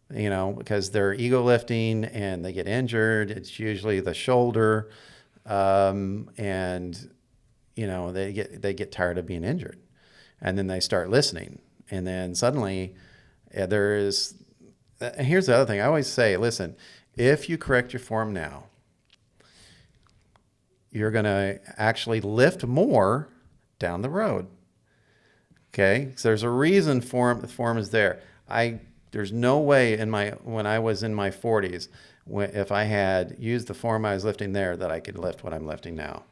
because they're ego lifting and they get injured. It's usually the shoulder, and they get tired of being injured, and then they start listening, and then suddenly here's the other thing I always say: listen, if you correct your form now, you're going to actually lift more down the road. Okay, so there's a reason form is there. There's no way when I was in my 40s, if I had used the form I was lifting there, that I could lift what I'm lifting now.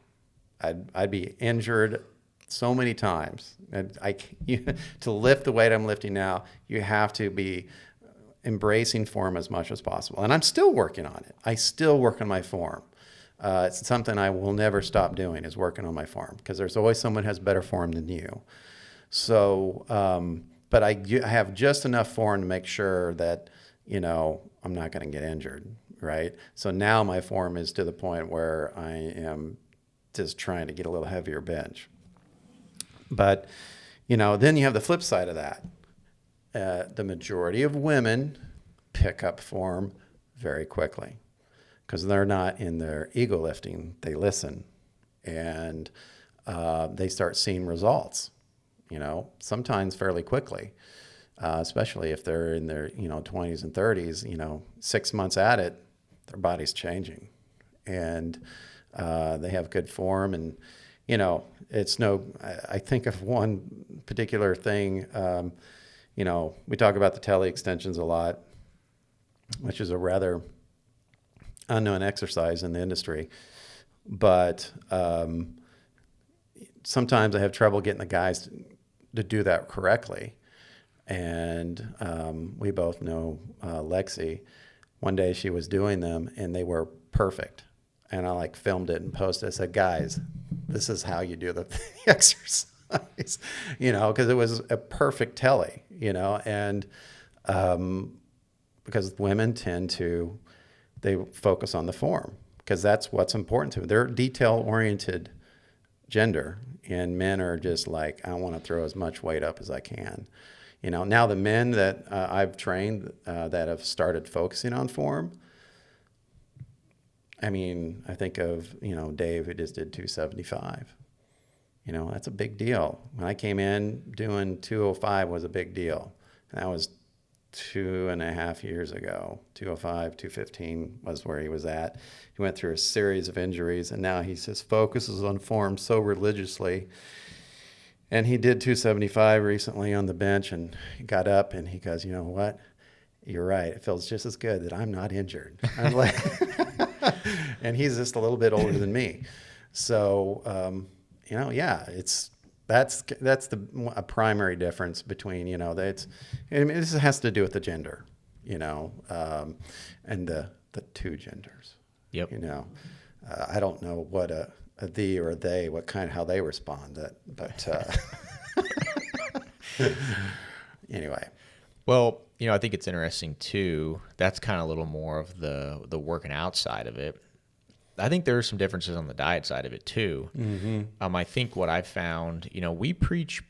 I'd be injured so many times. To lift the weight I'm lifting now, you have to be embracing form as much as possible. And I'm still working on it. I still work on my form. It's something I will never stop doing, is working on my form, because there's always someone who has better form than you. So, but I have just enough form to make sure that, I'm not going to get injured, right? So now my form is to the point where I am just trying to get a little heavier bench. But, then you have the flip side of that. The majority of women pick up form very quickly, because they're not in their ego lifting. They listen, and they start seeing results, sometimes fairly quickly, especially if they're in their 20s and 30s. 6 months at it, their body's changing, and they have good form. And I think of one particular thing. We talk about the tele extensions a lot, which is a rather unknown exercise in the industry, but sometimes I have trouble getting the guys to do that correctly. And we both know Lexi, one day she was doing them and they were perfect. And I like filmed it and posted. I said, guys, this is how you do the exercise, because it was a perfect telly, and because women they focus on the form because that's what's important to them. They're detail-oriented gender, and men are just like, I want to throw as much weight up as I can. Now the men that I've trained that have started focusing on form, I think of, Dave, who just did 275. That's a big deal. When I came in, doing 205 was a big deal. And that was 2.5 years ago. 205, 215 was where he was at. He went through a series of injuries, and now he just focuses on form so religiously. And he did 275 recently on the bench, and he got up, and he goes, you know what? You're right. It feels just as good that I'm not injured. I'm like, and he's just a little bit older than me. So, that's a primary difference between, this has to do with the gender, and the two genders. Yep. I don't know what a thee or a they, how they respond, but anyway. Well, I think it's interesting too. That's kind of a little more of the working out side of it. I think there are some differences on the diet side of it too. Mm-hmm. I think what I found, we preach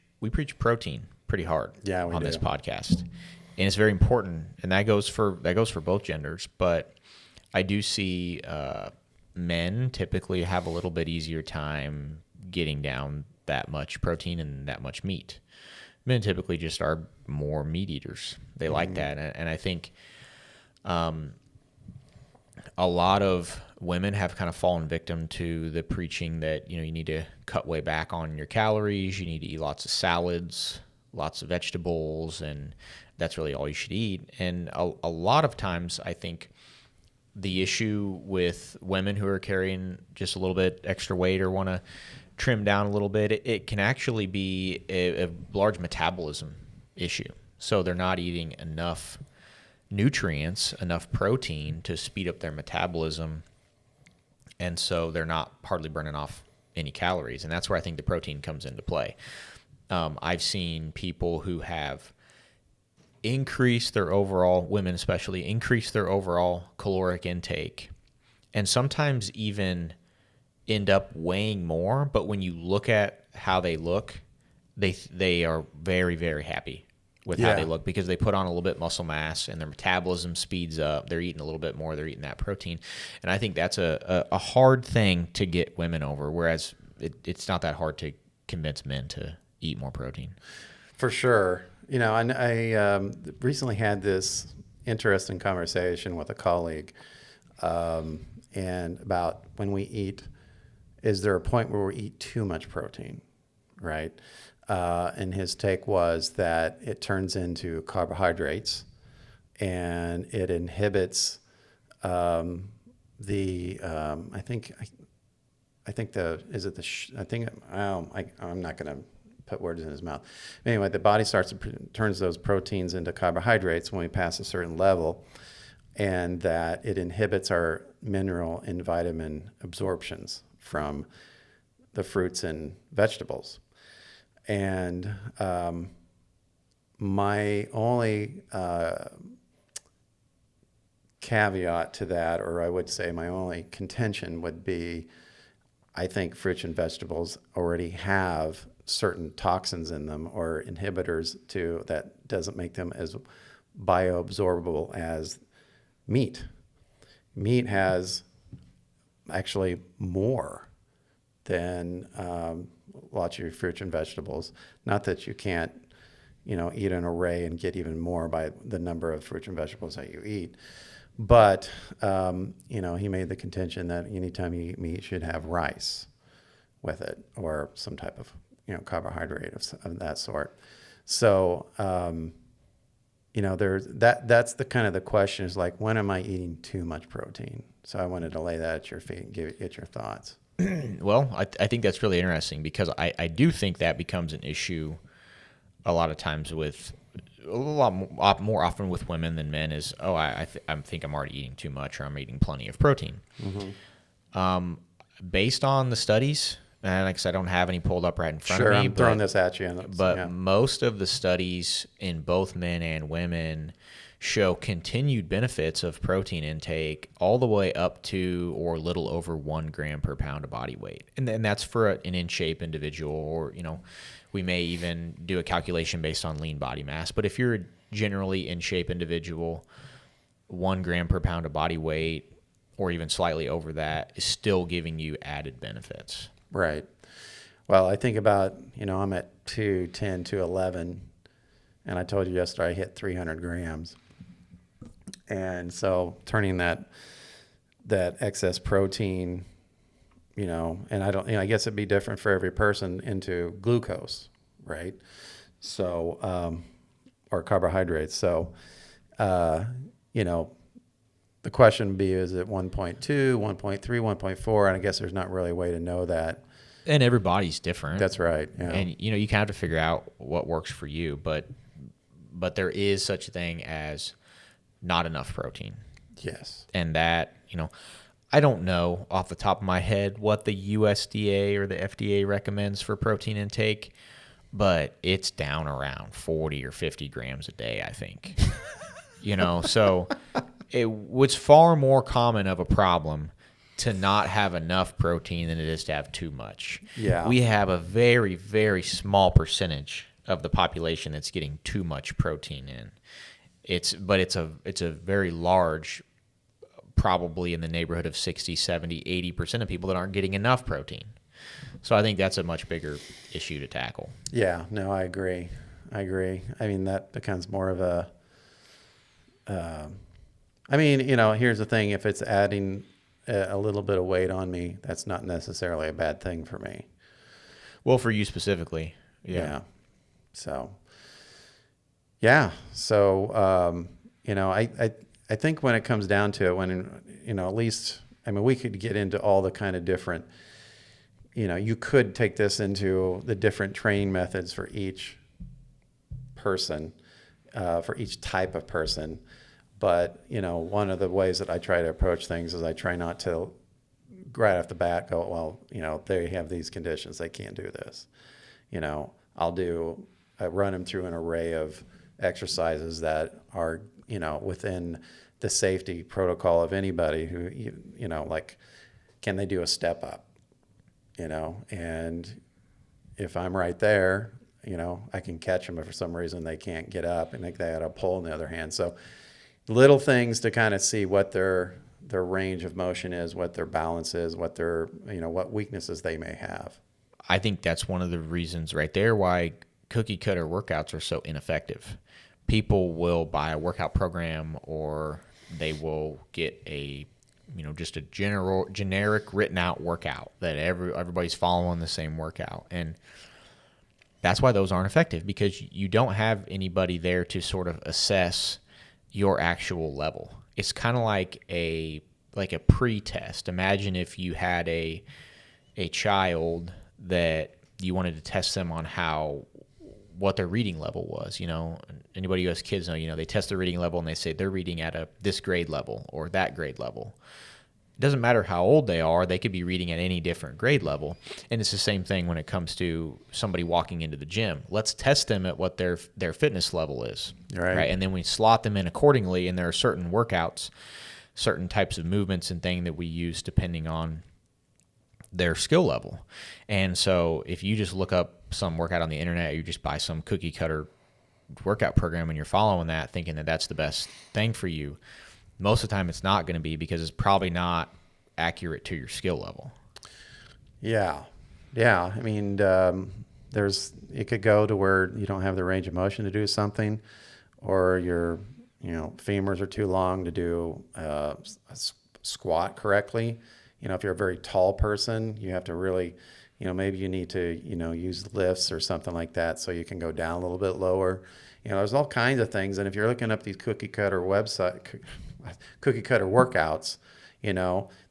protein pretty hard on this podcast, and it's very important, and that goes for both genders. But I do see men typically have a little bit easier time getting down that much protein and that much meat. Men typically just are more meat eaters. They like that, and I think a lot of women have kind of fallen victim to the preaching that, you need to cut way back on your calories, you need to eat lots of salads, lots of vegetables, and that's really all you should eat. And a lot of times I think the issue with women who are carrying just a little bit extra weight or want to trim down a little bit, it can actually be a large metabolism issue. So they're not eating enough nutrients, enough protein to speed up their metabolism, and so they're not hardly burning off any calories, and that's where I think the protein comes into play. I've seen people who have increased their overall, women especially, increase their overall caloric intake, and sometimes even end up weighing more, but when you look at how they look, they are very, very happy with how they look because they put on a little bit muscle mass and their metabolism speeds up. They're eating a little bit more. They're eating that protein. And I think that's a hard thing to get women over, whereas it's not that hard to convince men to eat more protein. For sure. I recently had this interesting conversation with a colleague and about when we eat, is there a point where we eat too much protein, right? And his take was that it turns into carbohydrates and it inhibits I'm not going to put words in his mouth. Anyway, the body turns those proteins into carbohydrates when we pass a certain level, and that it inhibits our mineral and vitamin absorptions from the fruits and vegetables. And my only caveat to that, or I would say my only contention would be, I think fruits and vegetables already have certain toxins in them or inhibitors that doesn't make them as bioabsorbable as meat. Meat has actually more than lots of your fruits and vegetables. Not that you can't, eat an array and get even more by the number of fruits and vegetables that you eat. But, he made the contention that anytime you eat meat, you should have rice with it or some type of, carbohydrate of that sort. So, that's the kind of the question is like, when am I eating too much protein? So I wanted to lay that at your feet and get your thoughts. Well, I think that's really interesting because I do think that becomes an issue a lot of times with a lot more often with women than men is, I think I'm already eating too much, or I'm eating plenty of protein. Based on the studies, and like I said, I don't have any pulled up right in front of me. I'm throwing this at you. But most of the studies in both men and women show continued benefits of protein intake all the way up to or a little over 1 gram per pound of body weight. And that's for an in-shape individual, or, we may even do a calculation based on lean body mass. But if you're a generally in-shape individual, 1 gram per pound of body weight, or even slightly over that, is still giving you added benefits. Right. Well, I think about, I'm at 210, 211, and I told you yesterday I hit 300 grams. And so turning that excess protein, and I guess it'd be different for every person, into glucose, right? So, or carbohydrates. So, the question would be, is it 1.2, 1.3, 1.4? And I guess there's not really a way to know that. And everybody's different. That's right. Yeah. And, you kind of have to figure out what works for you. But there is such a thing as not enough protein. Yes. And that, I don't know off the top of my head what the USDA or the FDA recommends for protein intake, but it's down around 40 or 50 grams a day, I think. So it's far more common of a problem to not have enough protein than it is to have too much. Yeah. We have a very, very small percentage of the population that's getting too much protein in. It's a very large, probably in the neighborhood of 60, 70, 80% of people that aren't getting enough protein. So I think that's a much bigger issue to tackle. Yeah, no, I agree. I mean, that becomes more of a, here's the thing. If it's adding a little bit of weight on me, that's not necessarily a bad thing for me. Well, for you specifically. Yeah. So, I think when it comes down to it, at least, we could get into all the kind of different, you could take this into the different training methods for each person, for each type of person. But, one of the ways that I try to approach things is I try not to right off the bat go, well, they have these conditions, they can't do this. I run them through an array of exercises that are, within the safety protocol of anybody who, like, can they do a step up, and if I'm right there, I can catch them if for some reason they can't get up and they got a pole in the other hand. So little things to kind of see what their range of motion is, what their balance is, what their, what weaknesses they may have. I think that's one of the reasons right there why cookie cutter workouts are so ineffective. People will buy a workout program, or they will get just a generic written out workout that everybody's following the same workout. And that's why those aren't effective, because you don't have anybody there to sort of assess your actual level. It's kind of like a pre-test. Imagine if you had a child that you wanted to test them on what their reading level was. Anybody who has kids know, they test their reading level and they say they're reading at this grade level or that grade level. It doesn't matter how old they are, they could be reading at any different grade level. And it's the same thing when it comes to somebody walking into the gym. Let's test them at what their fitness level is. Right? And then we slot them in accordingly, and there are certain workouts, certain types of movements and things that we use depending on their skill level. And so if you just look up some workout on the internet, you just buy some cookie cutter workout program and you're following that thinking that that's the best thing for you, most of the time it's not going to be, because it's probably not accurate to your skill level. Yeah. I mean, it could go to where you don't have the range of motion to do something, or your, femurs are too long to do a squat correctly. If you're a very tall person, you have to really, maybe you need to, use lifts or something like that so you can go down a little bit lower. There's all kinds of things. And if you're looking up these cookie cutter workouts,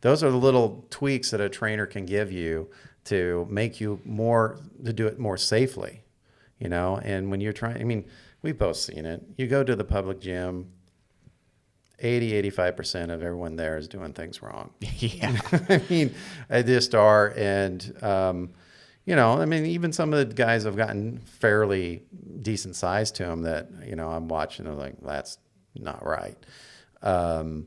those are the little tweaks that a trainer can give you to make you to do it more safely, and when you're trying, We've both seen it. You go to the public gym, 85% of everyone there is doing things wrong. Yeah. I mean, they just are. And, even some of the guys have gotten fairly decent size to them that, I'm watching, I'm like, that's not right. And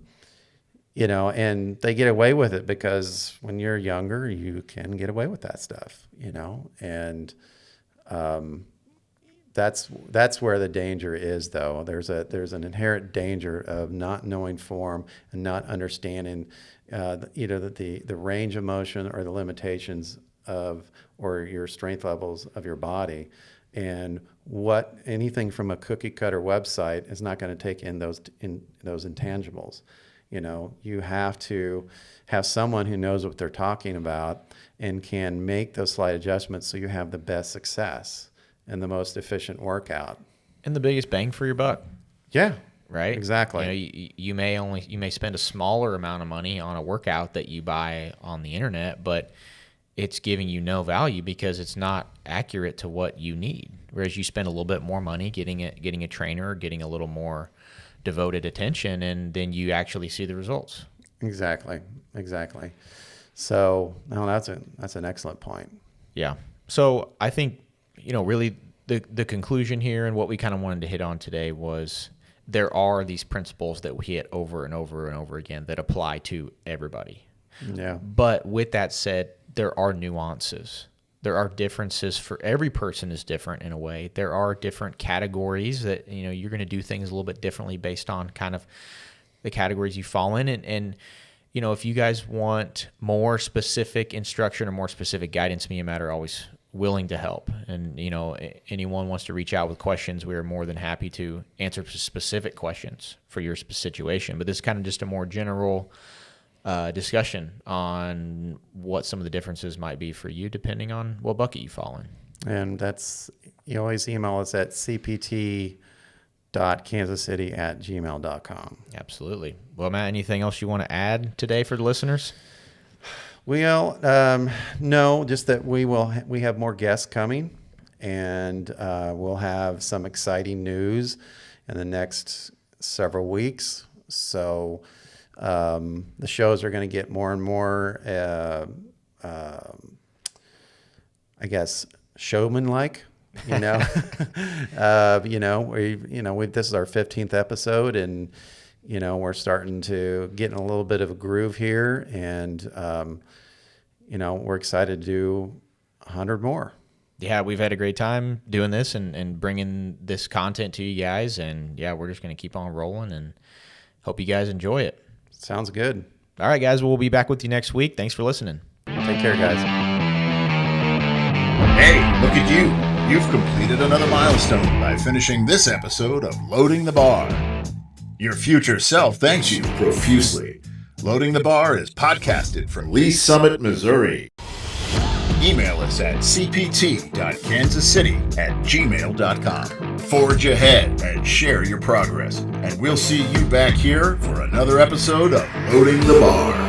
they get away with it because when you're younger, you can get away with that stuff, and that's where the danger is, though. There's an inherent danger of not knowing form and not understanding either the range of motion or the limitations or your strength levels of your body, and anything from a cookie cutter website is not going to take in those intangibles. You have to have someone who knows what they're talking about and can make those slight adjustments so you have the best success and the most efficient workout and the biggest bang for your buck. Yeah, right. Exactly. You may spend a smaller amount of money on a workout that you buy on the internet, but it's giving you no value because it's not accurate to what you need. Whereas you spend a little bit more money getting a trainer, getting a little more devoted attention, and then you actually see the results. Exactly. So, no, that's an excellent point. Yeah. So I think, really the conclusion here and what we kind of wanted to hit on today was there are these principles that we hit over and over and over again that apply to everybody. Yeah. But with that said, there are nuances. There are differences. For every person is different in a way. There are different categories that, you're going to do things a little bit differently based on kind of the categories you fall in. And if you guys want more specific instruction or more specific guidance, me and Matt are always willing to help. And, anyone wants to reach out with questions, we are more than happy to answer specific questions for your situation. But this is kind of just a more general discussion on what some of the differences might be for you depending on what bucket you fall in. And you always email us at cpt.kansascity@gmail.com. Absolutely. Well, Matt, anything else you want to add today for the listeners? Well, no, just that we have more guests coming, and we'll have some exciting news in the next several weeks. So the shows are going to get more and more, showman-like. This is our 15th episode, and we're starting to get in a little bit of a groove here, and we're excited to do 100 more. Yeah, we've had a great time doing this and bringing this content to you guys, and we're just going to keep on rolling and hope you guys enjoy it. Sounds good. All right, guys, we'll be back with you next week. Thanks for listening. Take care, guys. Hey, look at you. You've completed another milestone by finishing this episode of Loading the Bar. Your future self thanks you profusely. Loading the Bar is podcasted from Lee Summit, Missouri. Email us at cpt.kansascity@gmail.com. Forge ahead and share your progress. And we'll see you back here for another episode of Loading the Bar.